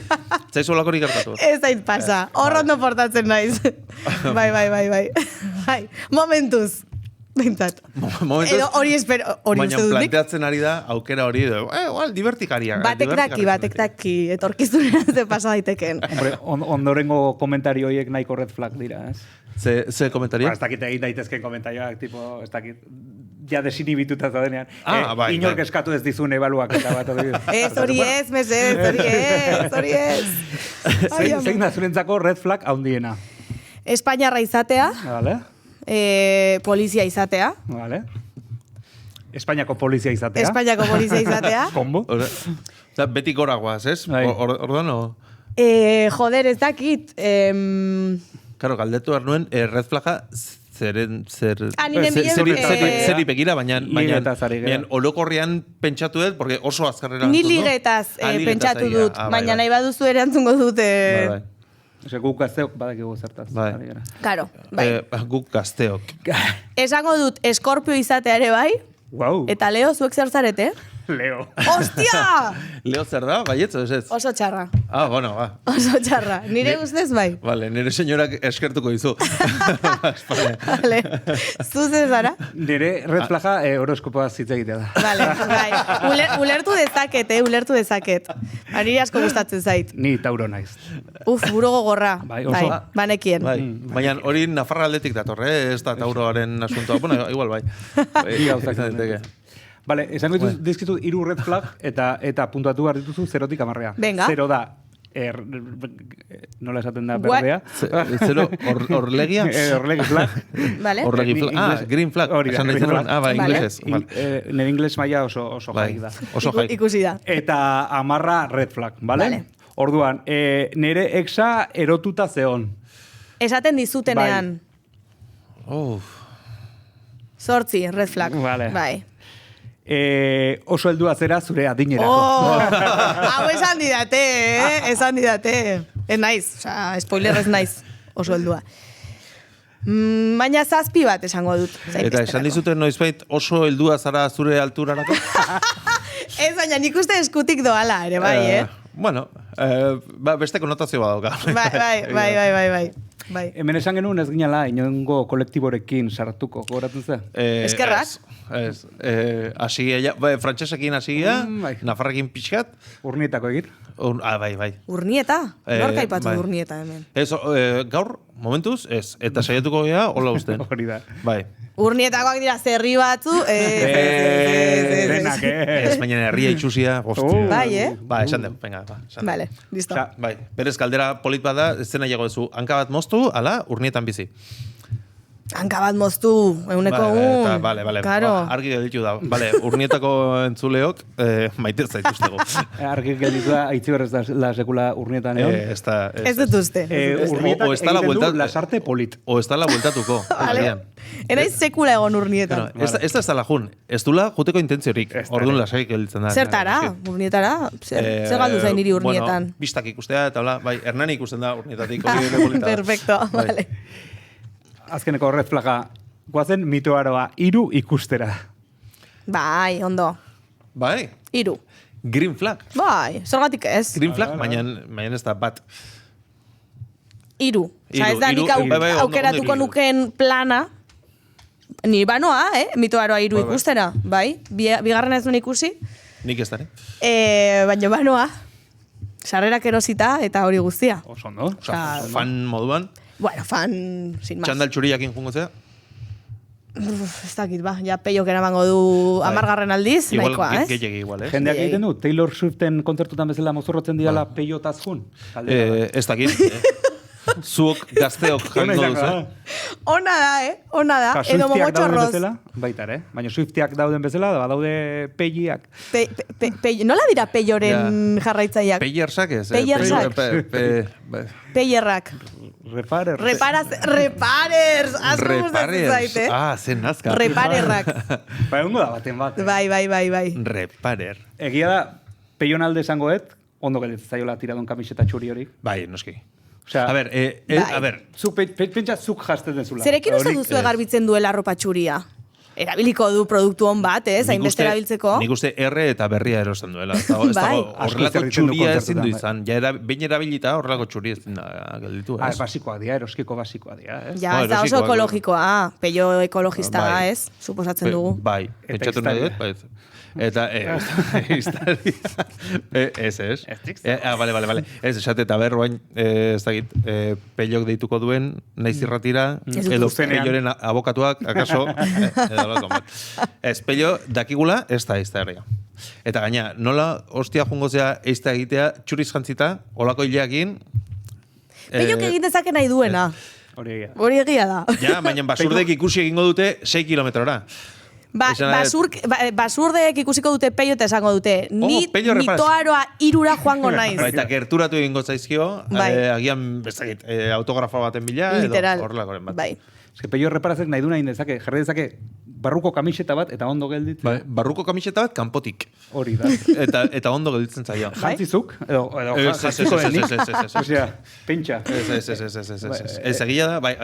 S4: zaizu olakorik hartatu.
S1: Ez zait pasa, horrondo portatzen naiz. Bai. Momentuz. Bintzat. Edo hori espero, hori uste dut.
S4: Baina planteatzen ari da, aukera hori, divertikaria.
S1: Batek daki, etorkizunean ze pasa daiteken.
S2: Hombre, ondorengo komentario horiek nahiko red flag dira, ez?
S4: Ze komentario?
S2: Ez dakit egin daitezken komentarioak, tipo, ez dakit, ja desinibituta zadenean.
S4: Bai.
S2: Inork eskatu ez dizun ebaluak eta bat.
S1: Ez hori ez, hori ez.
S2: Zein da zurentzako red flag handiena?
S1: Espainiarra izatea.
S2: Vale.
S1: Polizia izatea.
S2: Vale. Espainiako polizia izatea.
S1: Kombo.
S4: Beti goragoaz, ez? Orduan, o?
S1: Joder, ez dakit.
S4: Karo, galdetu behar nuen, red flaga zeri begira, baina olokorrean pentsatu dut, porque oso azkarrera.
S1: Ni ligetaz pentsatu dut, baina nahi baduzu ere antzungo dute.
S2: Ose, guk gazteok badakigu zertaz.
S1: Karo, bai.
S4: Guk gazteok.
S1: Esango dut, eskorpio izatea ere bai.
S2: Wow.
S1: Eta Leo, zuek zer zarete?
S2: Leo.
S1: Ostia!
S4: Leo zer da, baietzo, ez ez?
S1: Oso txarra.
S4: Bueno, ba.
S1: Oso txarra. Nire guztez bai?
S4: Vale, nire senyorak eskertuko dizu.
S1: Vale. Zuz ez zara?
S2: Nire red flaga horoskopoa zitz egitea da.
S1: Vale, bai. Ulertu dezaket. Nire asko gustatzen zait.
S2: Ni Tauro naiz.
S1: Buro gogorra.
S2: Bai, oso.
S1: Banekien.
S4: Baina hori Nafarra aldetik datorre, ez da Tauroaren asuntoa. Bueno, igual bai.
S2: Vale, esango dizkizu 3 red flag eta puntuatu behar dituzu 0tik 10.
S1: Venga.
S2: 0 da, nola esaten da berdea?
S4: 0 orlegia?
S2: Orlegi flag.
S1: Vale.
S4: Orlegi flag. Green flag.
S2: Esan
S4: daitzeron. Bai, inglesez.
S2: Nire ingles maila oso jaik da.
S4: Oso jaik.
S1: Ikusi da.
S2: Eta 10 red flag, vale? Orduan, nire exa erotuta zeon.
S1: Esaten dizutenean. 8 red flag.
S2: Vale.
S1: Bai.
S2: Oso heldua zera zure adinerako.
S1: Hau esan didate, esan didate. Ez naiz, spoiler ez naiz, oso heldua. Baina 7 bat esango dut.
S4: Eta esan dizuten noizbait oso heldua zara zure alturarako?
S1: Ez, baina nik uste eskutik doala ere, bai,
S4: Bueno, beste konotazio badauka.
S1: Bai. Bai.
S2: Hemen esan genuen ez ginala inongo kolektiborekin sartuko, gogoratzen ze?
S1: Eskerrak?
S4: Ez. Asia, frantsesekin asia,
S2: bai.
S4: nafarrekin pixkat.
S2: Urnietako egin?
S4: Bai.
S1: Urnieta? Nork aipatu
S4: bai.
S1: Urnieta hemen?
S4: Ez, gaur, momentuz, ez. Eta saiatuko gea, hola usten.
S2: Hori da.
S4: Bai.
S1: Urnietakoak dira zerri batzu.
S2: Denak,
S4: Ez, baina herria itxusia.
S1: Bai,
S4: Ba, esan den, venga, ba. esan den.
S1: Vale, listo.
S4: Bai, berez kaldera polit bada, ez zena jago duzu, hanka bat moztu, ala, Urnietan bizi.
S1: Hanka bat moztu, eguneko un.
S4: Vale.
S1: Claro.
S4: Ba, argi gelditu da. Vale, Urnietako entzuleok, maite zaituztego.
S2: Argi gelditu da, Aitziber ez da sekula Urnietan egon.
S1: Ez dut uste.
S2: Urnietak
S4: O ez da la
S2: egiten du
S4: vuelta-
S2: lasarte polit.
S4: O ez dala bueltatuko.
S1: Vale. Enaiz sekula egon Urnietan.
S4: Ez da la jun. Ez dula juteko intentziorik.
S2: Ez da.
S4: Orduan lasai gelditzen da.
S1: Zertara, Urnietara? Zer galdu zain niri Urnietan?
S4: Bueno, bistak ikustea, eta hola, bai, Hernani ikusten da Urnietatik. hori ere polita da.
S1: Perfecto,
S4: Bai.
S1: vale.
S2: Azkeneko red flaga, guazen mitoaroa 3 ikustera.
S1: Bai, ondo.
S4: Bai,
S1: 3.
S4: Green Flag.
S1: Bai, zergatik ez?
S4: Green Flag, baina ez da bat.
S1: 3. Osa, ez da
S4: Hiru,
S1: nik
S4: bai, ondo,
S1: aukeratuko
S4: ondo,
S1: nuken plana. Ni banoa, mitoaroa 3
S4: Bai.
S1: ikustera. Bai, bigarrena ez nuen ikusi.
S4: Nik ez da,
S1: Baina banoa. Sarrerak erosita eta hori guztia.
S2: Oso, no?
S1: Osea,
S4: fan moduan,
S1: bueno, fan, sin más.
S4: txandal txuriakin jungo zea.
S1: Ez dakit, ba, ja peiok eramango du 10. aldiz,
S4: Igual,
S1: nahikoa, ez?
S4: gehiagi igual, eh?
S2: Jendeak egiten du, Taylor Swiften kontzertutan bezala mozorrotzen diala peiotaz jun.
S4: Ez dakit. Zuok gazteok jango duzu.
S1: Ona da, ona da.
S2: Eta
S1: Edo
S2: Swiftiak dauden
S1: momotxorroz.
S2: bezala, baita ere. Baina Swiftiak dauden bezala, badaude peiak.
S1: Nola dira peioren jarraitzaileak?
S4: Peyersak ez.
S1: Peyersak. Peierrak. Reparers! Asko gustatzen zaite.
S4: Zen nazka.
S1: Reparerrak.
S2: Ba, egongo da baten bat.
S1: Bai.
S4: Reparer.
S2: Egia da, peion alde esangoet, ondo gelditzen zaiola tiradun kamiseta txuri hori.
S4: Bai, noski.
S2: Osea,
S4: A ber,
S1: Bai.
S2: Zuk pentsa zuk jasten dezula.
S1: Zerekin uste duzu egarbitzen duela arropa txuria? Erabiliko du produktu on bat, hainbeste erabiltzeko.
S4: Nik uste erre eta berria erosten duela. Ez dago
S1: Bai.
S4: horrelako
S2: Asko zer
S4: txuria
S2: ditu
S4: ezin du
S2: kontzertutan,
S4: izan. Behin erabilita horrelako txuri ezin da gelditu, ez?
S2: Basikoa dia, eroskiko basikoa dia, ez?
S1: Ja, ez da oso
S4: erosikoak,
S1: ekologikoa. Peio ekologista da,
S4: Bai.
S1: ez? Suposatzen dugu.
S4: Bai,
S2: Eta
S4: pentsatu nahi dut, bai. Eta, ez. Vale. Ez, esate eta berroain, ez dakit, peiok deituko duen, naiz irratira,
S1: Ez dut
S4: edo
S1: uste.
S4: peioren abokatuak, akaso, edo lako bat. Ez, peio, dakigula, ez da herria. Eta gaina, nola hostia jungo zea eizta egitea, txuriz jantzita, olako hileakin,
S1: Peiok egin dezake nahi duena.
S2: Hori egia.
S1: Hori egia da.
S4: ja, baina basurdek ikusi egingo dute 6 kilometrora.
S1: Basurdek ikusiko dute peio eta esango dute. Ni
S4: Peio reparaz.
S1: mitoaroa 3 joango naiz.
S4: Eta gerturatu egingo zaizkio,
S1: Bai.
S4: agian, bezakit, autografo baten bila,
S1: Literal.
S4: edo horrelakoren bat.
S1: Bai.
S2: Eske peio reparazek nahi du nahi dezake, jarri dezake barruko kamiseta bat eta ondo gelditzen.
S4: Bai, barruko kamiseta bat kanpotik.
S2: Hori da.
S4: Eta ondo gelditzen zaio.
S2: Jantzizuk, edo
S4: Ez,
S2: jantziko denik.
S4: ez.
S2: Osea, pentsa.
S4: Ez egia da, bai,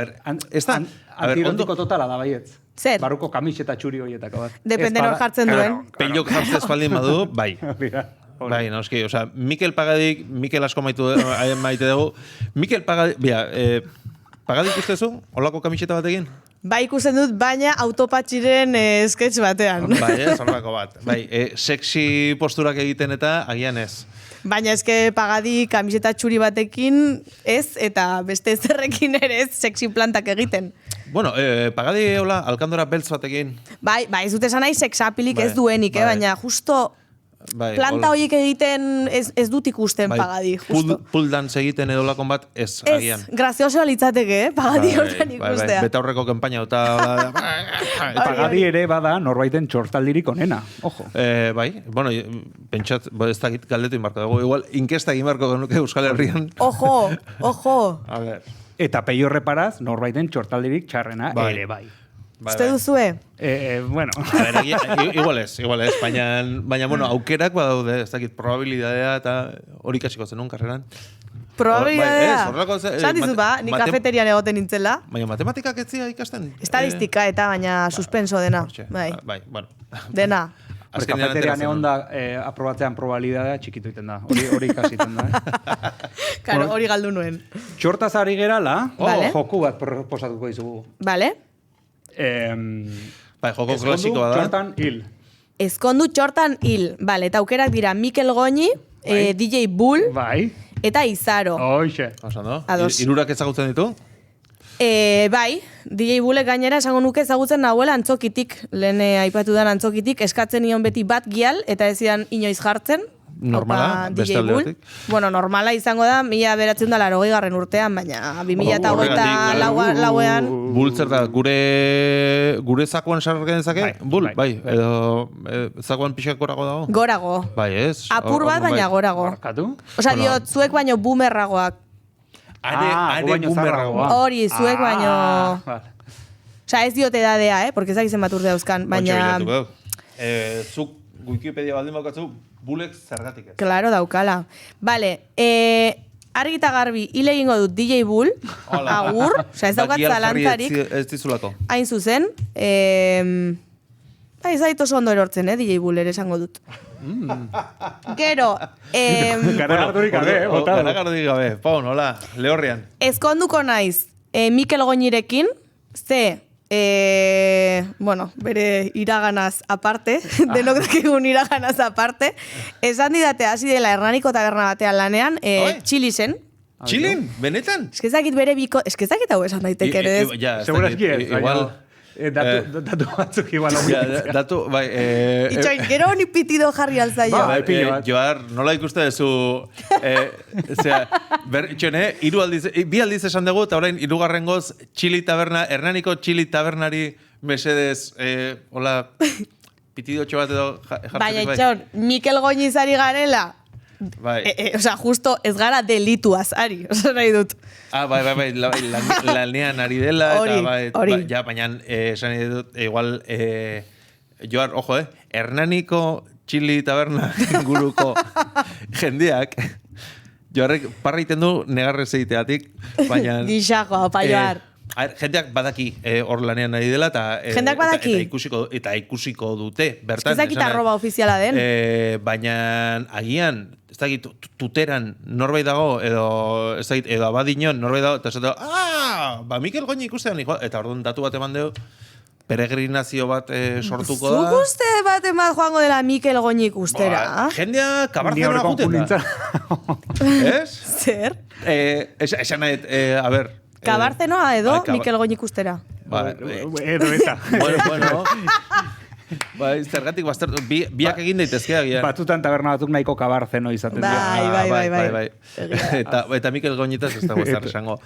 S4: ez da,
S2: Antirotiko totala da baietz.
S1: Zer?
S2: Barruko kamiseta txuri horietako bat.
S1: Depende nor jartzen duen.
S4: peilok jartzen espaldin badu, bai.
S2: Hori da.
S4: Bai, noski, osea, Mikel Pagadik, Mikel asko maite dugu, Mikel Pagadik, Pagadik ustezu, holako kamiseta batekin?
S1: Bai ikusten dut, baina autopatxiren sketch batean.
S4: Bai, ez, horrelako bat. Bai, sexy posturak egiten eta agian ez.
S1: Baina eske Pagadi kamiseta txuri batekin ez, eta beste zerrekin ere ez sexy plantak egiten.
S4: Bueno, Pagadi hola, alkandora beltz batekin.
S1: Bai, ez dut esan nahi sexapilik
S4: Bai,
S1: ez duenik,
S4: bai.
S1: baina justo
S4: Bai,
S1: planta horiek egiten ez dut ikusten Pagadi, justo.
S4: Pull dance egiten edo lakon bat, ez, agian.
S1: Ez, graziosoa litzateke, Pagadi hortan ikustea.
S4: Betaurreko kanpaina eta...
S2: Pagadi ere bada norbaiten txortaldirik onena, ojo.
S4: Bai, bueno, pentsat, ez dakit galdetu inbarko dugu. Igual, inkesta inbarko genuke Euskal Herrian.
S1: Ojo.
S4: A ver.
S2: Eta peio reparaz norbaiten txortaldirik txarrena
S4: Bai.
S2: ere bai.
S1: Uste duzue?
S2: Bueno.
S4: A ver, igual ez, baina, bueno, aukerak badaude, ez dakit, probabilidadea eta hori kasiko zenun karreran.
S1: Probabilidadea?
S4: horrelako
S1: Esan dizu ba, ni kafeterian egoten nintzela.
S4: Baina matematikak ez zia ikasten?
S1: Estadistika eta baina suspenso dena.
S4: Hortxe.
S1: Bai.
S4: Bai, bueno.
S1: Dena.
S2: Kafeterian egon da aprobatzean probabilidadea txikitu iten da. Hori ikasiten da.
S1: Karo, hori galdu nuen.
S2: Txortaz ari gerala,
S1: Vale.
S2: joku bat proposatuko dizugu.
S1: Vale?
S4: Bai, joko klasikoa da.
S2: Txortan hil.
S1: Ezkondu txortan hil. Vale, eta aukerak dira Mikel Goñi, DJ Bull
S2: Bai.
S1: eta Izaro.
S2: Hoxe.
S4: Oso,
S1: Ados.
S4: Hirurak ezagutzen ditu?
S1: Bai, DJ Bullek gainera esango nuke ezagutzen nahuela antzokitik, lehen aipatu den antzokitik, eskatzen nion beti bat gial, eta ez zidan inoiz jartzen.
S4: Normala,
S1: Opa,
S4: beste
S1: DJ
S4: alde
S1: Bull.
S4: batik.
S1: Bueno, normala izango da, 1980 urtean, baina 2008
S4: Bull zer da, gure zakuan sarrake dezake? Bull, bai. Edo zakuan pixak gorago dago?
S1: gorago.
S4: Bai, ez?
S1: Apur bat, baina gorago.
S2: Barkatu?
S1: Osa, diot, zuek baino boomerragoak.
S4: Are boomerragoa.
S1: Hori, zuek baino...
S2: Vale.
S1: Osa, ez diot edadea, porque ez zen bat urte dauzkan, baina...
S4: Zuk Wikipedia baldin baukatzu, Bullek zergatik ez.
S1: Claro, daukala. Vale, argi eta garbi, hile egingo dut DJ Bull, agur, osa, ez daukat zalantzarik,
S4: Ez dizulako.
S1: hain zuzen, ez zait oso ondo erortzen, DJ Bull ere esango dut. Gero,
S2: Garagardurik gabe, botado.
S4: Garagardurik gabe, Paun, hola, lehorrian.
S1: ezkonduko naiz Mikel Goñirekin, ze... bueno, bere iraganaz aparte, denok dakigun iraganaz aparte, esan didate hasi dela Hernaniko taberna batean lanean, Txilisen.
S4: Txilin, benetan?
S1: Eskezakit bere biko, eskezakit hau esan daiteke ere ez.
S2: Segurazki ez,
S4: Igual...
S2: datu batzuk igual
S4: Datu, bai...
S1: Itxoin, gero honi pitido jarri alzaio.
S4: Joar, nola ikuste duzu... Bi aldiz esan dugu, eta orain hirugarrengoz Txili taberna, Hernaniko Txili tabernari mesedez, hola, pitidotxo bat edo jartzen.
S1: Baina, itxon, Mikel Goñizari garela,
S4: Bai.
S1: Osa, justo ez gara delituaz, ari, osa nahi dut.
S4: Bai, lanean ari dela, eta
S1: hori.
S4: ja, baina esan nahi dut, igual, Joar, ojo, Hernaniko Txili taberna inguruko jendeak, Joarrek parra iten du negarrez egiteatik, baina...
S1: Gixako, opa, Joar.
S4: Jendeak badaki hor lanean ari dela,
S1: jendeak badaki?
S4: Eta ikusiko dute, bertan.
S1: Ez dakit arroba ofiziala den.
S4: Baina agian, ez dakit tuteran norbait dago, edo abadinon norbait dago, eta esatu, ba Mikel Goñi ikustean, eta orduan datu bat eman dugu, peregrinazio bat sortuko da.
S1: Zuk uste bat eman joango dela Mikel Goñi ikustera?
S4: Jendea kabarzena juten da. Ez?
S1: Zer?
S4: Esan nahi, a ber,
S1: Kabarzenoa edo Mikel Goñi ikustera?
S2: Edo eta.
S4: Bueno. Bai, zergatik baztertu, biak egin daitezke agian.
S2: Batzutan taberna batzuk nahiko kabarzeno izaten
S1: dira.
S4: Bai. Eta Mikel Goñitaz ez dago zer esango.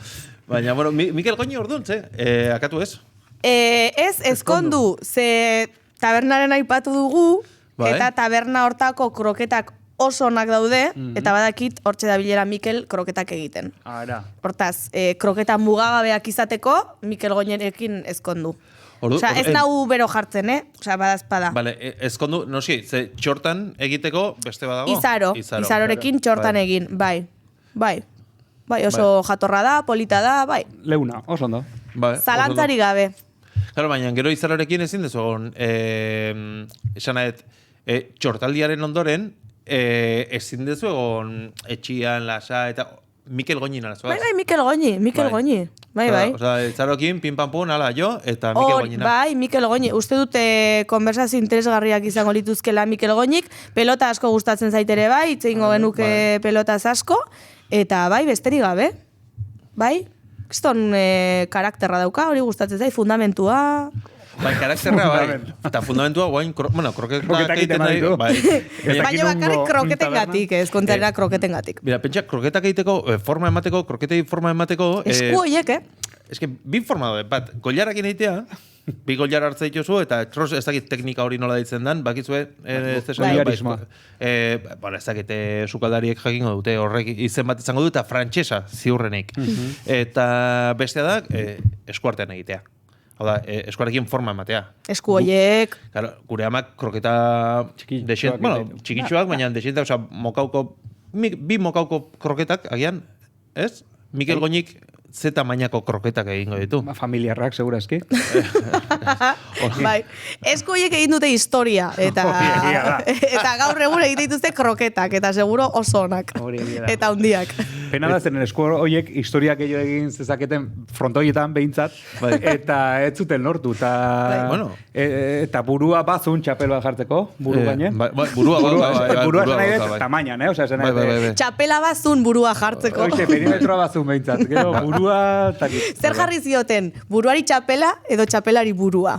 S4: Baina, bueno, Mikel Goñi orduan, akatu ez?
S1: Ez, ezkondu, ze tabernaren aipatu dugu, eta taberna hortako kroketak oso onak daude, eta badakit hortxe da bilera Mikel kroketak egiten. Hortaz, kroketa mugagabeak izateko, Mikel Goñerekin ezkondu. Osa, ez nahu bero jartzen, Osa, badazpada.
S4: Vale, ezkondu, noski, ze txortan egiteko beste badago?
S1: Izarorekin txortan egin, bai. Bai, oso jatorra da, polita da, bai.
S2: Leuna, oso ondo.
S1: Zalantzari gabe.
S4: Claro, baina gero izarorekin ezin dezu egon, esan nahet, txortaldiaren ondoren, ezin dezu egon etxian, lasa, eta Mikel Goñi nara zoaz.
S1: Bai, Mikel Goñi. Bai.
S4: Osa, etzarokin, pin-pam-pun, ala, jo, eta Mikel Goñina.
S1: Bai, Mikel Goñi. Uste dute konversazio interesgarriak izango lituzkela Mikel Goñik. Pelota asko gustatzen zaitere bai, itzeingo genuke pelotaz asko. Eta bai, besterik gabe. Bai, kriston karakterra dauka, hori gustatzen zait, fundamentua...
S4: Bai, karakterra, bai. Eta fundamentua, guain, kroketak egiten nahi.
S1: Baina bakarrik kroketengatik, ez kontarera kroketengatik.
S4: Mira, pentsa, kroketak egiteko, forma emateko, kroketei forma emateko...
S1: Esku horiek,
S4: Ez que, bi forma daude, bat, goiarakin egitea, bi goiara hartza dituzu, eta ez dakit teknika hori nola ditzen dan, bakitzue,
S2: goiarismoa.
S4: Ez dakit, sukaldariek jakingo dute, horrek izen bat izango dut, eta frantxesa ziurrenik. Eta bestea da, eskuartean egitea. Hau da, eskuarekin forma ematea.
S1: Esku horiek...
S4: Gure amak kroketa... Txikitxoak, baina desente, oza, bi mokauko kroketak, agian, ez? Mikel Goñik ze tamainako kroketak egingo ditu.
S2: Familiarrak, segurazki.
S1: Bai, esku horiek egin dute historia, eta gaur egun egiten dituzte kroketak, eta seguro oso onak, eta hundiak.
S2: Pena da zen, esku horiek historiak gehiago egin zezaketen frontoietan behintzat, eta ez zuten lortu, eta burua bazun txapel bat jartzeko, buru gainen. Burua nahi dut, tamainan,
S1: Txapela bazun burua jartzeko.
S2: Oixe, perimetroa bazun behintzat, gero burua...
S1: Zer jarri zioten, buruari txapela edo txapelari burua?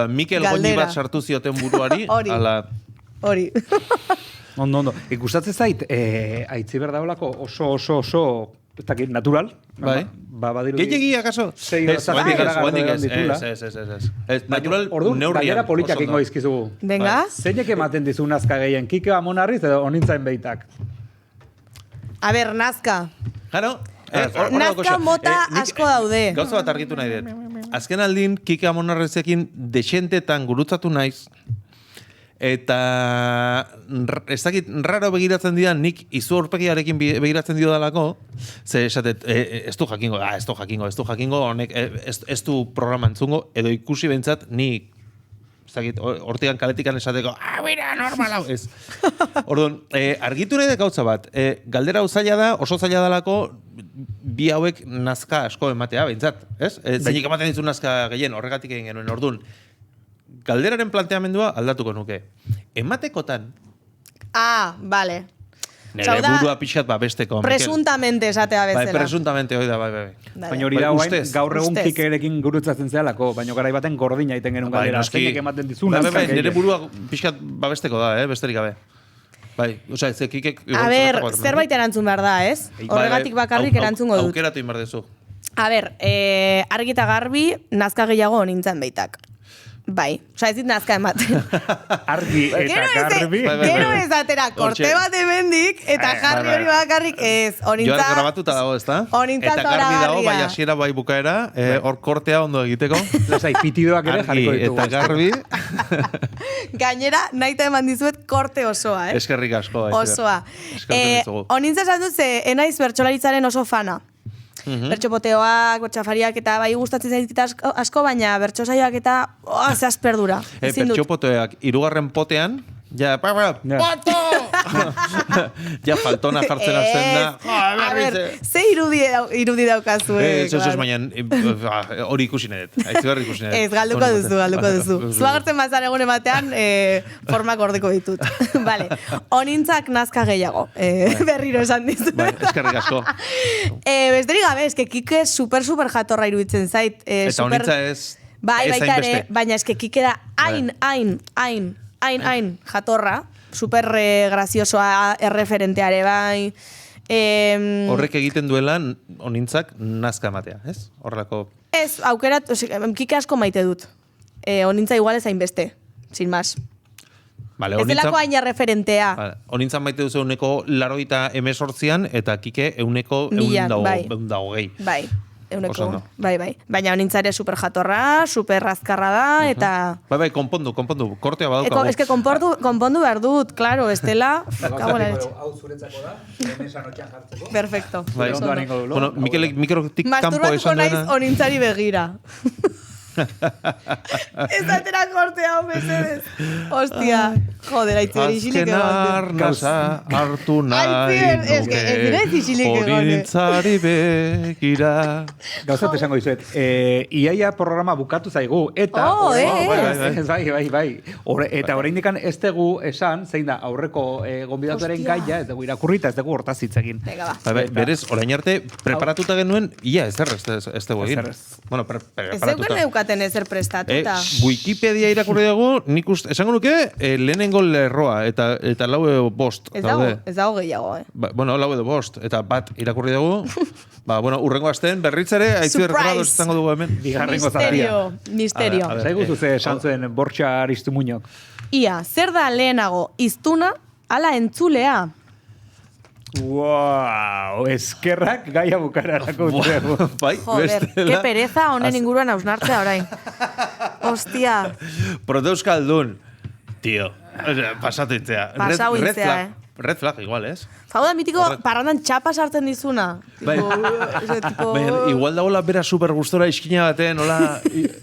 S2: Mikel
S4: Goñi bat sartu zioten buruari.
S1: Hori.
S2: Ondo. Ikustatzen zait, Aitziber daulako oso natural.
S4: Bai. Gehiagi, akaso? Ez. Natural neurrian.
S2: Galdera politak ingo izkizugu.
S1: Venga.
S2: Zeinek ematen dizu nazka gehien, Kike Amonarriz edo onintzain behitak?
S1: A ber, nazka.
S4: Jaro?
S1: Nazka mota asko daude.
S4: Gauza bat argitu nahi dut. Azken aldin, Kike Amonarrezekin desentetan gurutzatu naiz, eta ez dakit raro begiratzen didan, nik izu horpegiarekin begiratzen dio dalako, ze esatet, ez du jakingo, honek ez du programa entzungo, edo ikusi bentsat, nik hortigan kaletikan esateko, mira, normal hau, ez. Orduan, argitu nahi da gauza bat, galdera oso zaila dalako, bi hauek nazka asko ematea, bentsat, ez? Zainik ematen ditu nazka gehien, horregatik egin genuen, orduan, galderaren planteamendua aldatuko nuke. Ematekotan...
S1: Vale.
S4: Nere burua pixat babesteko.
S1: Presuntamente esatea bezala.
S4: Bai, presuntamente, hoi da, bai.
S2: Baina hori da guain, gaur egun Kikerekin gurutzatzen zehalako, baina garai baten gordina iten genuen galdera. Zeinek ematen dizu nazka gehien.
S4: Nere burua pixat babesteko da, besterik gabe. Bai, osea, ez Kikek...
S1: A ber, zerbait erantzun behar da, ez? Horregatik bakarrik erantzungo dut.
S4: Aukeratu inbar dezu.
S1: A ber, argi eta garbi, nazka gehiago nintzen behitak. Bai, oza, ez dit nazka ematen.
S2: Argi eta garbi.
S1: Gero ez atera korte bat emendik, eta jarri hori bakarrik ez.
S4: Joan grabatuta dago, ez da? Eta garbi dago, bai hasiera bai bukaera, hor kortea ondo egiteko.
S2: Lasai, pitidoak ere jarriko ditugu.
S4: Eta garbi.
S1: Gainera, nahi eta eman dizuet korte osoa,
S4: Eskerrik asko.
S1: Osoa. Onintza esan dut ze, enaiz bertsolaritzaren oso fana. Bertxopoteoak, bertxafariak eta bai gustatzen zaizkita asko, baina bertxosaioak eta ze asperdura.
S4: Bertxopoteoak, 3. potean, ja, poto! Ja, faltona jartzen hasten da.
S1: A ber, ze irudi daukazu.
S4: Ez, baina hori ikusi nahet.
S1: Ez, galduko duzu. Zua gertzen bazan egun ematean, formak ordeko ditut. Vale, onintzak nazka gehiago. Berriro esan dizu.
S4: Eskerrik asko.
S1: Besterik gabe, eske Kike super jatorra iruditzen zait.
S4: Eta onintza ez...
S1: Bai, baita ere, baina eske Kike da hain jatorra, super graziosoa erreferenteare bai.
S4: Horrek egiten duela onintzak nazka ematea, ez? Horrelako...
S1: Ez, aukerat, Kike asko maite dut. Onintza igual ez hainbeste, sin más.
S4: Vale,
S1: ez delako hain erreferentea.
S4: Onintzan maite duzu 118an eta Kike 120.
S1: Bai. Bai. Baina onintzare super jatorra, super razkarra da, eta...
S4: Bai, konpondu, kortea badaukagu.
S1: Ez que konpondu behar dut, claro, estela...
S2: Hau zuretzako da, hemen notxan jartzeko.
S1: Perfecto.
S4: Bueno, Mikelek mikrotik kampo esan duena...
S1: Masturbatuko naiz onintzari begira. Ez atera kortea, mesedez. Hostia, joder, Aitziber isilik egon.
S4: Azken arnasa hartu nahi nuke, onintzari begira.
S2: Gauzat esango dizuet, iaia programa bukatu zaigu, eta... Bai. Eta oraindikan ez dugu esan, zein da, aurreko gonbidatuaren gaia, ez dugu irakurrita, ez dugu hortaz hitz egin.
S4: Berez, orain arte, preparatuta genuen, ia ez dugu egin. Bueno, preparatuta.
S1: Ezer prestatuta.
S4: Wikipedia irakurri dugu, nik esango nuke, lehenengo lerroa, eta lau edo bost.
S1: Ez dago gehiago,
S4: Bueno, lau edo bost, eta bat irakurri dugu. Urrengo astean, berritzare, Aitziber grados izango dugu hemen.
S1: Misterio.
S2: Zaigu zuze esan zuen Bortxa Aristumuñok.
S1: Ia, zer da lehenago, iztuna, ala entzulea?
S2: Wow, eskerrak gaia bukararako utzegu.
S1: Joder, que pereza honen inguruan hausnartzea orain. Hostia.
S4: Proteuskaldun, tío, pasatu itzea.
S1: Pasau itzea,
S4: red flag igual, ez?
S1: Hau da mitiko parrandan txapa sartzen dizuna.
S4: Igual dagoela bera super gustora iskina baten, hola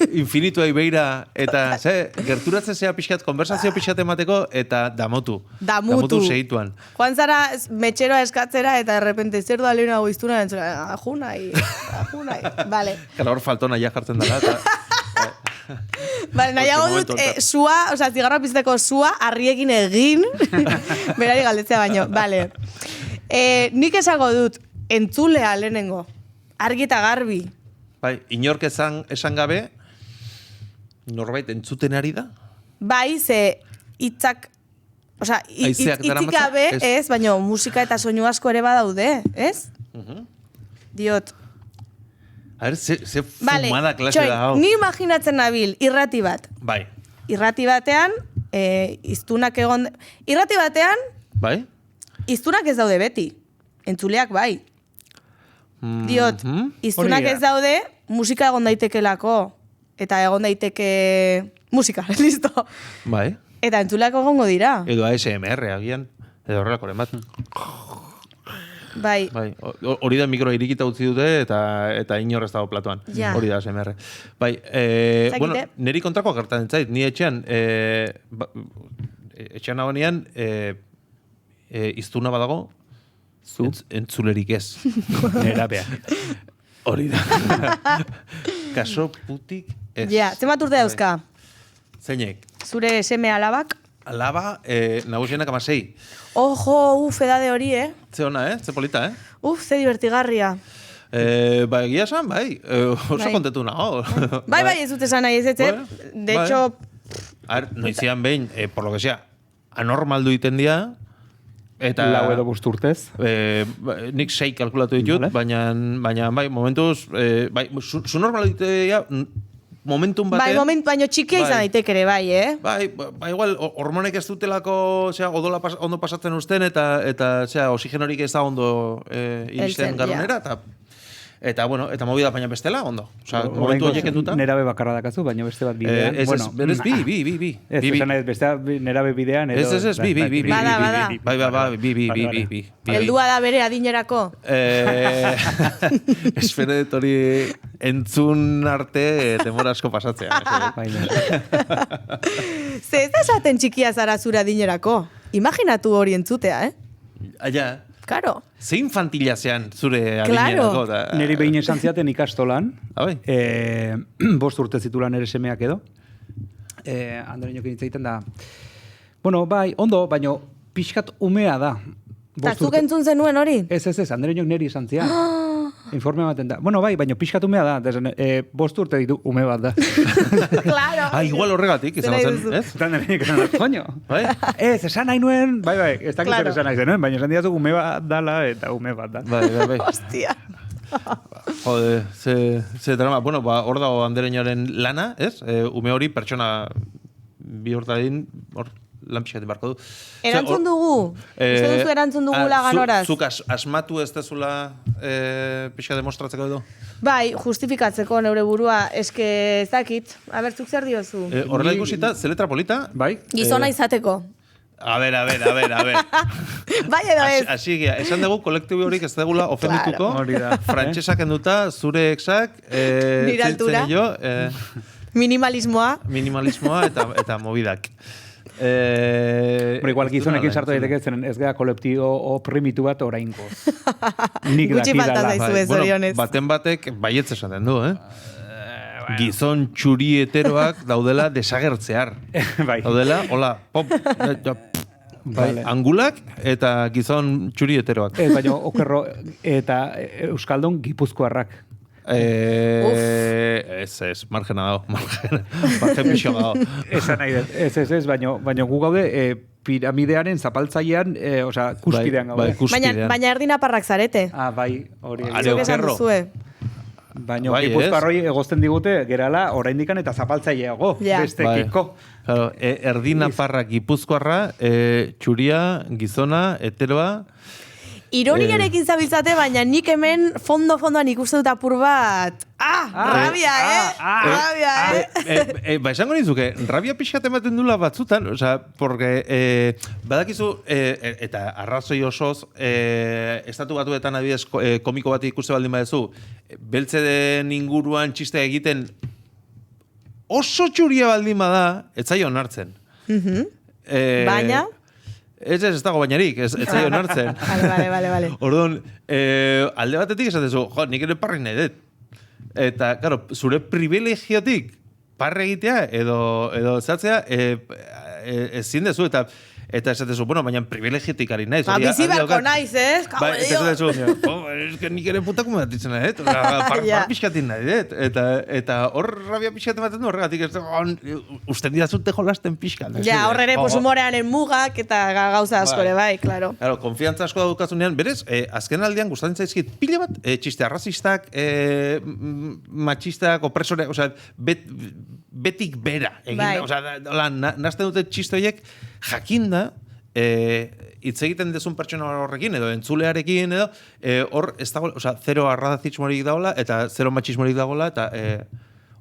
S4: infinitua ibeira, eta gerturatzen zea pixkat, konversazio pixkat emateko, eta damutu. Damutu segituan.
S1: Joan zara metxeroa eskatzera, eta errepente zer da lehena goiztuna, ajunai. Vale.
S4: Kala hor faltona ja jartzen dela, eta...
S1: Vale, nahiago dut, sua, oza, zigarra pizteko sua, harriekin egin, berari galdetzea baino, vale. Nik esango dut, entzulea lehenengo, argi eta garbi.
S4: Bai, inork esan gabe, norbait entzuten ari da?
S1: Bai, ze hitzak, oza, hitzik gabe, ez, baino musika eta soinu asko ere badaude, ez? Diot.
S4: A ver, ze fumada klase da hau.
S1: Ni imaginatzen nabil, irrati bat.
S4: Bai.
S1: Irrati batean, iztunak egon... Irrati batean,
S4: bai?
S1: Iztunak ez daude beti. Entzuleak bai. Diot, iztunak ez daude, musika egon daitekelako. Eta egon daiteke... Musika, listo.
S4: Bai.
S1: Eta entzuleak egongo dira.
S4: Edo ASMR, agian. Edo horrelakoren bat.
S1: Bai.
S4: Hori da mikroa irikita utzi dute eta inor ez dago platoan. Hori da ASMR. Bai, bueno, niri kontrako gertatzen zait. Ni etxean, etxean nagoenean, iztuna badago, entzulerik ez. Nerapea. Hori da. Kaso putik ez.
S1: Ja, zemat urte dauzka?
S4: Zeinek?
S1: Zure seme alabak?
S4: Alaba, nagusienak 16.
S1: Ojo, edade hori,
S4: Ze ona, Ze polita,
S1: Ze divertigarria.
S4: Ba, egia esan, bai. Oso kontetu nago.
S1: Bai, ez dut esan nahi, ez. De hecho...
S4: Noizian behin, por lo que sea, anormaldu iten dia, eta...
S2: Lau edo bost urtez.
S4: Nik 6 kalkulatu ditut, baina, bai, momentuz, bai, zu normaldu ite dia, momentum batean...
S1: Bai, baino txikia izan daitek ere, bai,
S4: Bai, igual, hormonek ez dutelako, odola ondo pasatzen usten, eta oxigenorik ez da ondo iristen garunera, eta, bueno, eta movida baina bestela, ondo. Osea, momentu horiek enduta...
S2: Nerabe bakarra dakazu, baina beste bat bidean.
S4: Ez, bi.
S2: Ez, beste nerabe bidean, edo...
S4: Ez, bi.
S1: Bada.
S4: Bi.
S1: Heldua da bere adinerako.
S4: Espero dut hori entzun arte demora asko pasatzea.
S1: Ze ez da esaten txikia zara zure adinerako. Imaginatu hori entzutea,
S4: Aia.
S1: Karo.
S4: Ze infantila zean zure adinerako?
S2: Neri behin esan ziaten ikastolan.
S4: Abai.
S2: 5 urte zitulan ere semeak edo. Andereñok egiten da. Bueno, bai, ondo, baino pixkat umea da.
S1: Ta zuk entzun zenuen hori?
S2: Ez, Andereñok neri esan zian. Informe ematen da. Bueno, bai, baina pixkat umea da. 5 urte ditu ume bat da.
S1: Claro.
S4: Igual horregatik, izan zen, ez?
S2: Eta Andereñok esan da, coño.
S4: Bai?
S2: Ez, esan nahi nuen, bai, ez dakit zer esan nahi zenuen, baina esan diazu ume bat dala eta ume bat da.
S4: Bai.
S1: Hostia.
S4: Jode, ze drama. Bueno, hor dago Andereñoren lana, ez? Ume hori pertsona bihurtadin, hor lan pixatik barko du.
S1: Erantzun dugu? Uste duzu erantzun dugu ganoraz?
S4: Zuk asmatu ez dezula pixka demostratzeko edo?
S1: Bai, justifikatzeko neure burua, eske ez dakit. Aber, zuk zer diozu?
S4: Horrela ikusita, ze letra polita?
S2: Bai.
S1: Gizona izateko.
S4: A ver.
S1: Bai edo ez.
S4: Así que, esan dugu kolektibo horik ez dugula ofendituko. Frantsesak enduta, zure exak,
S1: nire altura. Minimalismoa
S4: eta movidak.
S2: Igual gizonekin sartu daiteke zen ez gara kolektibo oprimitu bat orainko.
S1: Gutxi falta zaizu ez orionez.
S4: Baten batek baietz esaten du, Gizon txuri heteroak daudela desagertzear. Daudela, hola, pop, angulak eta gizon txuri heteroak.
S2: Baina okerro eta euskaldun gipuzkoarrak.
S4: Ez, margena dago. Margen pixo dago.
S2: Esan nahi dut, ez, baina gu gaude piramidearen zapaltzailean, kuspidean gaude.
S1: Baina erdinaparrak zarete.
S2: Bai, hori.
S4: Are okerro.
S2: Baina gipuzkoarroi egozten digute, gerala, oraindikan eta zapaltzaileago, bestekiko.
S4: Erdinaparra gipuzkoarra, txuria, gizona, heteroa,
S1: ironiarekin zabiltzate, baina nik hemen fondo-fondoan ikusten dut apur bat. Rabia, rabia,
S4: Ba, esango nizuke, rabia pixkat ematen dula batzutan, osea, porque badakizu, eta arrazoi osoz, estatu batuetan adibidez komiko bat ikuste baldin badezu, beltze den inguruan txiste egiten oso txuria baldin bada, ez zaio onartzen.
S1: Baina?
S4: Ez dago bainarik, ez zaio onartzen.
S1: Vale.
S4: Orduan, alde batetik esatezu, nik ere parri nahi dut. Eta, claro, zure privilegiotik parre egitea edo zatzea ezin dezu eta esatezu, bueno, baina privilegiotik ari naiz.
S1: Bizi beharko naiz, ez?
S4: Esatezu, es que nik ere putako metatzen nahi dut, par pixkatin nahi dut. Eta hor rabia pixkat ematen du horregatik, usten didazute jolasten pixkat.
S1: Ja, horre ere, humorearen mugak eta gauza askore, bai, klaro.
S4: Claro, konfiantza asko daukazunean, berez, azken aldean gustatzen zaizkit pila bat, txiste arrazistak, machistak, opresoreak, osea, betik bera. Osea, nazten dute txiste horiek, jakinda, hitz egiten dezun pertsona horrekin, edo entzulearekin, edo, hor, ez dago, osea, zero arrazismorik dagoela, eta zero machismorik dagoela, eta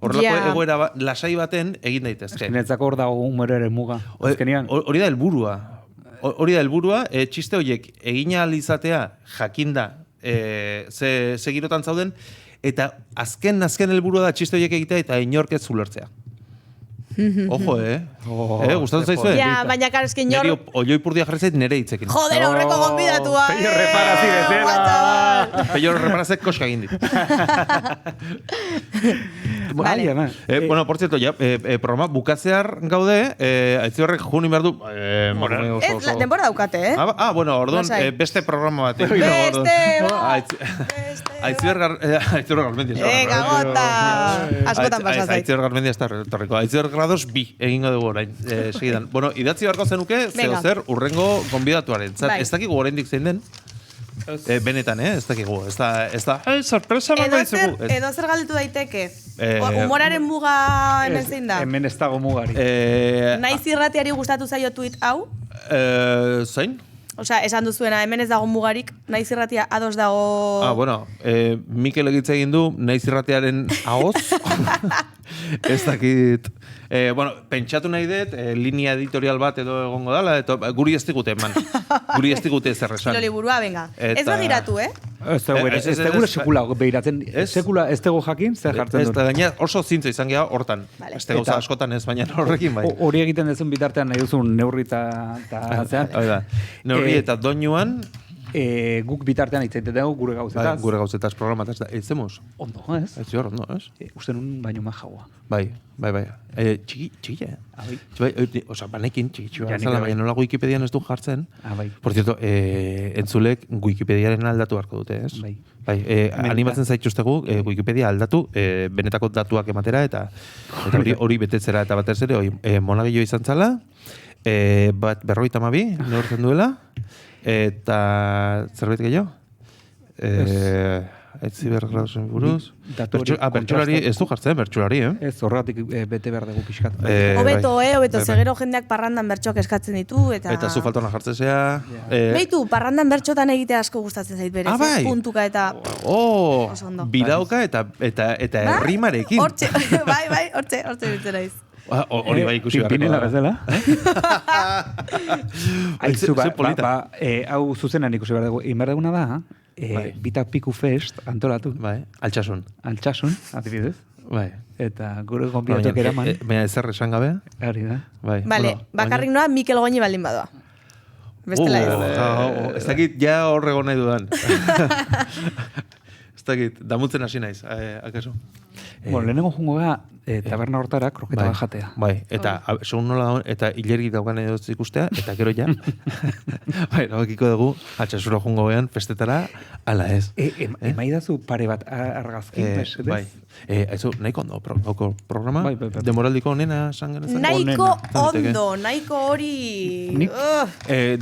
S4: horrelako egoera lasai baten egin daitezke.
S2: Netzako hor dago humoraren muga.
S4: Hori da helburua. Hori da helburua, txiste horiek egin ahal izatea jakinda ze girotan zauden, eta azken helburua da txiste horiek egitea eta inork ez zulertzea. Ojo, gustatu zaizue?
S1: Ja, baina karo, eskin nor...
S4: Neri oioi purdia jarri zait nere hitzekin.
S1: Joder, horreko gonbidatua,
S2: Peio reparazi bezala.
S4: Peio reparazek koska egin dit. Bueno, por cierto, ya, programa bukatzear gaude, aitzi horrek juni behar du...
S1: denbora daukate,
S4: bueno, orduan, beste programa bat. Aitziber Garmendia.
S1: Gagota! Askotan pasazait.
S4: Aitziber Garmendia ez da torriko. Aitziber Grados bi egingo dugu orain. Segidan. Bueno, idatzi beharko zenuke, zer urrengo gonbidatuaren. Ez dakigu oraindik zein den. Benetan, ez dakigu. Ez da, sorpresa bat baizugu.
S1: Edo zer galdetu daiteke? Humoraren muga hemen zein da?
S2: Hemen ez dago mugari.
S1: Naiz irratiari gustatu zaio tweet hau?
S4: Zein?
S1: Osea, esan duzuena, hemen ez dago mugarik, naiz irratia ados dago...
S4: Bueno, Mikel egitza egin du, naiz irratiaren ahoz. Ez dakit... Bueno, pentsatu nahi dut, linea editorial bat edo egongo dala, eta guri ez digute eman. Guri ez digute zer esan.
S1: Filoliburua, venga. Ez begiratu,
S2: Ez tegure sekula behiratzen. Sekula ez tego jakin, zer jartzen dut.
S4: Gaina oso zintzo izan geha hortan. Ez tegauza askotan ez, baina horrekin bai.
S2: Hori egiten dezun bitartean nahi duzun neurri eta...
S4: Neurri eta doinuan...
S2: Guk bitartean itzaiten dugu gure gauzetaz.
S4: Gure gauzetaz programataz da. Eitzemos?
S2: Ondo, ez?
S4: Ez jor, ondo, ez?
S2: Uste nun baino majaua.
S4: Bai. Txiki, oza, banekin, txiki, baina nola Wikipedian ez du jartzen. Por cierto, entzulek Wikipediaren aldatu beharko dute, ez? Bai, animatzen zaituztegu Wikipedia aldatu, benetako datuak ematera, eta hori betetzera, eta batez ere, monagillo izan zala, 52, neurtzen duela, eta zerbait gehiago? Aitziber Gradosen buruz. Bertxulari, ez du jartzen, bertxulari,
S2: Ez, horregatik bete behar dugu pixkat.
S1: Obeto, segero jendeak parrandan bertxoak eskatzen ditu, eta
S4: zu faltona jartzen zea.
S1: Beitu, parrandan bertxotan egitea asko gustatzen zait berez, puntuka eta...
S4: Bidauka eta herrimarekin.
S1: Bai, hortxe biltzen naiz.
S4: Hori bai ikusi beharko.
S2: Pinela bezala. Aizu, hau zuzenan ikusi behar dugu. Inbar duguna da, Bita Piku Fest antolatu.
S4: Bai, altxasun,
S2: adibidez.
S4: Bai.
S2: Eta gure gonbidatok eraman.
S4: Baina ezer esan gabe?
S2: Hori da.
S1: Bale, bakarrik noa Mikel Goñi baldin badoa. Bestela ez.
S4: Ez dakit, ja horrego nahi dudan. Ez dakit, damutzen hasi naiz, akaso.
S2: Lehenengo jungo da, taberna hortara kroketa bat jatea.
S4: Bai, eta segun nola daun, eta hilergik daukan edo ikustea, eta gero ja, bai, nabakiko dugu, altxasuro jungo behan, festetara, ala ez.
S2: Emaidazu pare bat argazkin,
S4: bai. Aizu, nahiko ondo, programa? Demoraldiko onena esan genezak?
S1: Nahiko ondo, nahiko hori...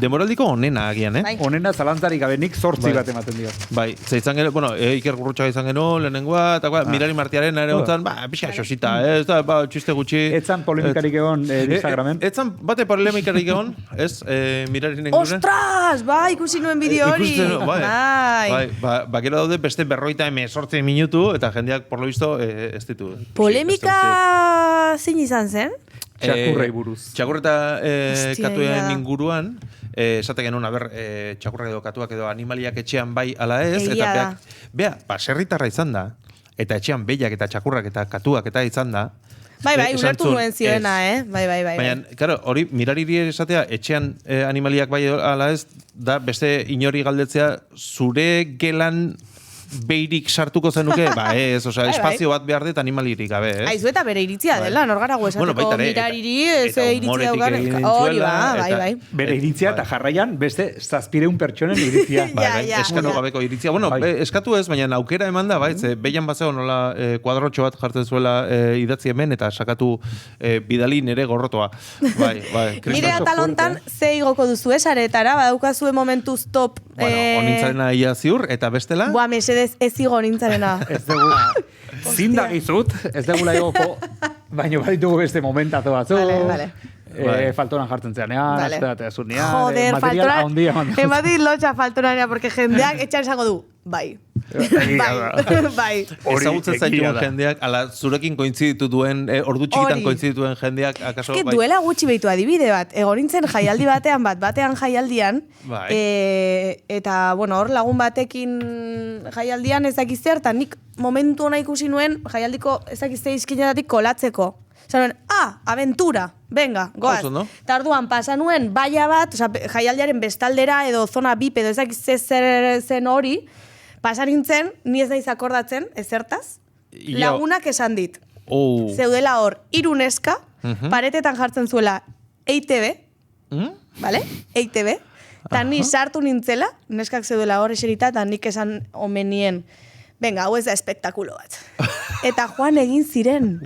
S4: Demoraldiko onena agian,
S2: Onena zalantzarik gabe, nik 8 bat ematen dio.
S4: Bai, zeitzan gero, bueno, Iker Gurrutxaga izan geno, lehenengoa, eta Mirari Martiaren ere egon pixka xosita, ez da, txiste gutxi.
S2: Etzan polemikarik egon Instagramen?
S4: Etzan bate polemikarik egon, ez, mirarinen guren.
S1: Ostras, ikusi nuen bideo hori.
S4: Gero daude beste 58 minutu, eta jendeak, por lo visto, ez ditu.
S1: Polemika zein izan zen?
S2: Txakurrei buruz.
S4: Txakurreta katuen inguruan, esate genuen, txakurra edo katuak edo animaliak etxean bai ala ez, eta baserritarra izan da, eta etxean behiak eta txakurrak eta katuak eta izan da.
S1: Bai, ulertu nuen zioena, Bai.
S4: Baina, karo, hori mirariri esatea, etxean animaliak bai ala ez, da beste inori galdetzea, zure gelan beirik sartuko zenuke, ez, osea, espazio bat behar dut animalirik gabe, ez?
S1: Aizu eta bere iritzia dela, norgarago esateko mirariri, ez iritzia daugan, hori bai.
S2: Bere iritzia eta jarraian beste 700 pertsonen iritzia.
S4: Eskatu gabeko iritzia. Bueno, eskatu ez, baina aukera eman da, bai, behian bazeo nola kuadrotxo bat jartzen zuela idatzi hemen, eta sakatu bidali nere gorrotoa. Bai.
S1: Nire atalontan ze igoko duzu esaretara, badaukazue momentuz top.
S4: Bueno, onintzarena ia ziur, eta bestela?
S1: Boa, mesedez ez igo nintzarena.
S2: Ez dugu, zindagizut, ez dugu laigoko, baina baditugu beste momentazo batzu.
S1: Vale.
S2: Faltonan jartzen zeanean, esperatea zunean.
S1: Joder, faltonan, ematit lotxa faltonanean, porque jendeak etxan esango du. Bai.
S4: Ezagutzen zaituen jendeak, ala zurekin kointziditu duen, ordu txikitan kointziditu duen jendeak, akaso,
S1: bai. Duela gutxi behitu adibide bat, egonintzen jaialdi batean jaialdian, eta, bueno, hor lagun batekin jaialdian ezakizzer, eta nik momentu hona ikusi nuen jaialdiko ezakizte izkinetatik kolatzeko. Zaren, aventura, venga, goaz. Eta orduan, pasa nuen baia bat, jaialdiaren bestaldera edo zona bip edo ezakizte zen hori, pasa nintzen, ni ez naiz akordatzen, ezertaz, lagunak esan dit. Zeudela hor, 3 neska, paretetan jartzen zuela EITB, vale? EITB, eta ni sartu nintzela, neskak zeudela hor eserita, eta nik esan omenien, venga, hau ez da espektakulo bat. Eta joan egin ziren.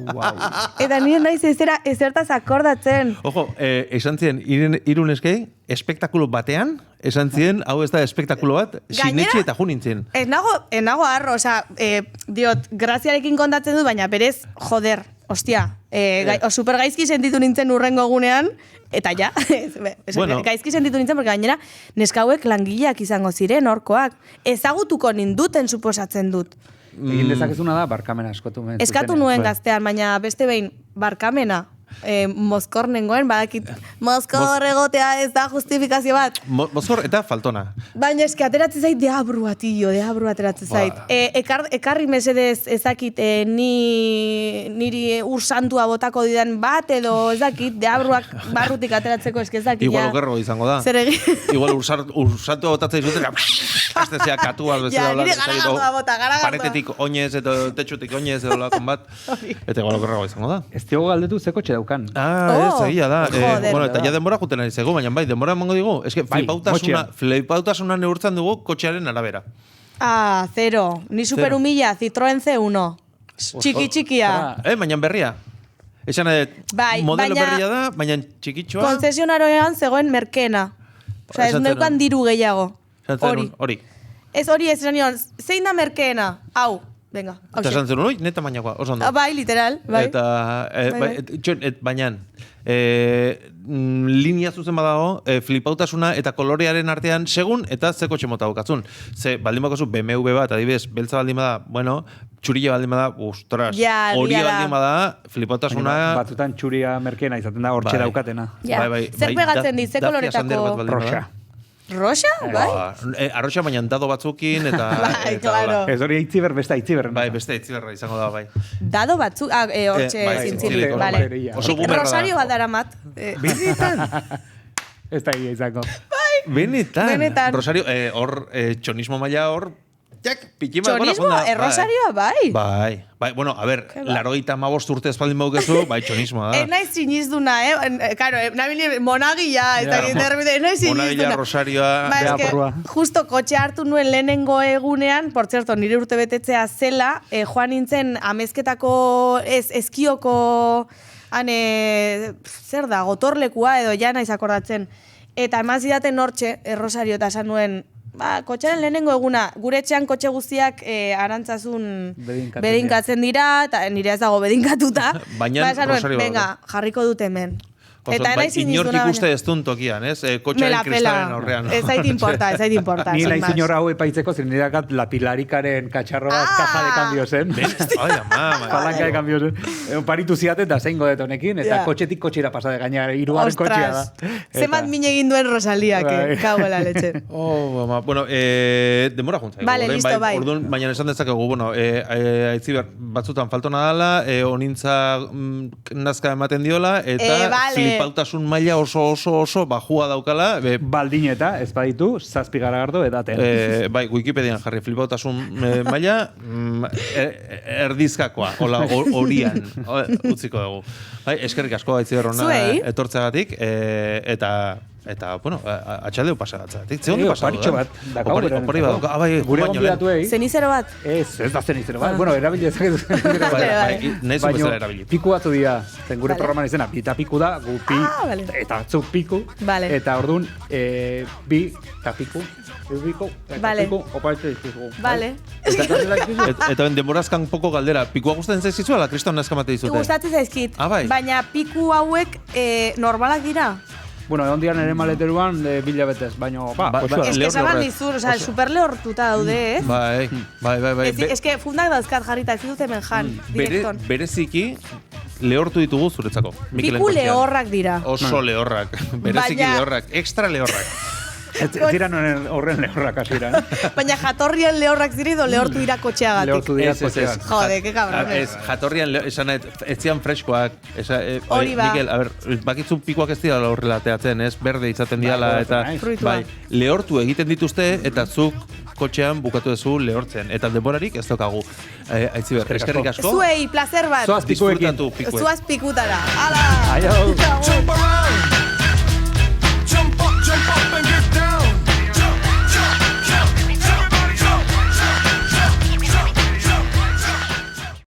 S1: Eta nire naiz ezertaz akordatzen.
S4: Ojo, esan ziren, 3 neskei, espektakulo batean, esan ziren, hau ez da espektakulo bat, sinetxe eta ju nintzen.
S1: Ez nago arro, diot, graziarekin kontatzen dut, baina berez, joder, ostia, supergaizki sentitu nintzen urrengo egunean, eta ja, gaizki sentitu nintzen, porque gainera, neskauek langileak izango ziren, orkoak. Ezagutuko ninduten suposatzen dut.
S2: Egin dezakezuna da, barkamena eskatu.
S1: Eskatu nuen gaztean, baina beste behin, barkamena. Mozkor nengoen, badakit, mozkor egotea ez da justifikazio bat.
S4: Mozkor eta faltona.
S1: Baina eski ateratzen zait deabru ateratzen zait. Ekarri mesedez ezakit niri ursantua botako didan bat, edo ezakit deabruak barrutik ateratzeko eski ezakit.
S4: Igual okerro izango da.
S1: Zer egin?
S4: Igual ursantua botatzen izuten, aztezea katua.
S1: Ja, nire garagantua bota, garagantua.
S4: Paretetik oinez, edo tetxutik oinez, edo lakon bat. Eta igual okerro izango da.
S2: Ez diogo galdetu ze kotxe daukan.
S4: Ez, egia da. Bueno, eta ja denbora juten ari zego, baina bai, denbora emango digu. Ez que flipautasuna neurtzen dugu kotxearen arabera.
S1: 0. Ni superhumila, Citroen C1. Txikia.
S4: Baina berria. Esan modelo berria da, baina txikitxoa.
S1: Konzesionaroan zegoen merkena. Osa, ez neukan diru gehiago.
S4: Hori.
S1: Ez hori ez nion, zein da merkena? Hau. Venga,
S4: eta esan zen, neta mainakoa, oso ondo.
S1: Bai, literal, bai.
S4: Eta, baina, linea zuzen badago, flipautasuna eta kolorearen artean segun eta ze kotxe mota daukatzun. Ze, baldin bakozu BMW bat, adibidez, beltza baldin bada, bueno, txuria baldin bada, hori baldin bada, flipautasuna...
S2: Batzutan txuria merkena izaten da, hortxe daukatena.
S1: Zer pegatzen dit, ze koloretako...
S2: Rosa.
S1: Rosa? Bai?
S4: Arroxa baina dado batzukin eta...
S1: Bai, claro.
S2: Ez hori aitziber, beste aitziberren.
S4: Bai, beste aitziberra izango da, bai.
S1: Dado batzuk, hortxe zintzilik, bale. Rosario bat daramat.
S2: Benetan? Ez da egia izango.
S4: Benetan. Rosario, hor, txonismo maila hor,
S1: txonismo, Rosarioa, bai.
S4: Bai, bueno, a ver, 85 urte espaldin baukezu, bai, txonismoa da.
S1: Ez naiz sinizduna, Karo, nabili monagia, ez naiz sinizduna.
S4: Monagia, Rosarioa,
S1: beaporrua. Justo kotxe hartu nuen lehenengo egunean, por cierto, nire urte betetzea zela, joan nintzen amezketako, eskioko, zer da, gotorlekua edo ja naiz akordatzen. Eta eman zidaten hortxe, Rosario, eta esan nuen, kotxearen lehenengo eguna, gure etxean kotxe guztiak arantzazun bedinkatzen dira, eta nire ez dago bedinkatuta.
S4: Baina, Rosario.
S1: Venga, jarriko dut hemen.
S4: Eta inork ikuste ez duen tokian, ez? Kotxearen kristalen aurrean.
S1: Ez zait importa.
S2: Ni nahi zinor hau epaitzeko, zen nirakat la pilarikaren katxarro bat kaja de cambio zen. Palanka de cambio zen. Paritu ziaten da zein godet honekin, eta kotxetik kotxera pasade gaina, iruaren kotxea da.
S1: Zemat min egin duen Rosaliak, kagoela letxe.
S4: Bueno, demora juntza.
S1: Vale, listo, bai.
S4: Orduan, baina esan dezakegu, bueno, Aitziber, batzutan falto nadala, onintza nazka ematen diola, eta pautasun maila oso bajua daukala.
S2: Baldin eta, ez baditu, 7 garagardo edaten.
S4: Bai, Wikipedian jarri flipautasun maila erdizkakoa, horian, utziko dugu. Bai, eskerrik asko Aitziber hona etortzeagatik, eta, bueno, atxaldeu pasagatzeagatik. Ze hondi pasatu da?
S2: Bat, dakau.
S4: Opari bat,
S2: gure gonbidatuei.
S1: Zenizero bat?
S2: Ez da zenizero bat. Bueno, erabili ezak.
S4: Nahiz bezala erabili.
S2: Piku batzu dira, zen gure programan izena, bi eta piku da, gu pi, eta batzuk piku, eta orduan, bi eta piku, oparitze dizkizugu.
S1: Vale.
S4: Eta denborazkan poko galdera, pikua gustatzen zaizkizu, ala kriston nazkamate dizute?
S1: Gustatzen zaizkit, baina piku hauek normalak dira.
S2: Bueno, egon dian ere maleteruan bila betez, baina,
S1: Ez que zaban dizur, super lehortuta daude, ez?
S4: Bai.
S1: Ez que fundak dauzkat jarrita, ez dut hemen jan, direkton.
S4: Bereziki, lehortu ditugu zuretzako.
S1: Piku lehorrak dira.
S4: Oso lehorrak, bereziki lehorrak, extra lehorrak.
S2: Ez ziren horren lehorrak asira.
S1: Baina jatorrian lehorrak zira edo lehortu dira kotxeagatik.
S2: Lehortu dira kotxeagatik.
S1: Jode, que cabrón.
S4: Jatorrian, esan ez zian freskoak.
S1: Hori ba.
S4: Mikel, a ber, bakitzu pikuak ez dira horrela teatzen, ez? Berde izaten diala, eta bai, lehortu egiten dituzte, eta zuk kotxean bukatu duzu lehortzen. Eta denborarik ez daukagu. Aitziber, eskerrik asko.
S1: Zuei, placer bat.
S2: Zoaz pikuekin.
S1: Zoaz pikutara. Hala!
S2: Aio!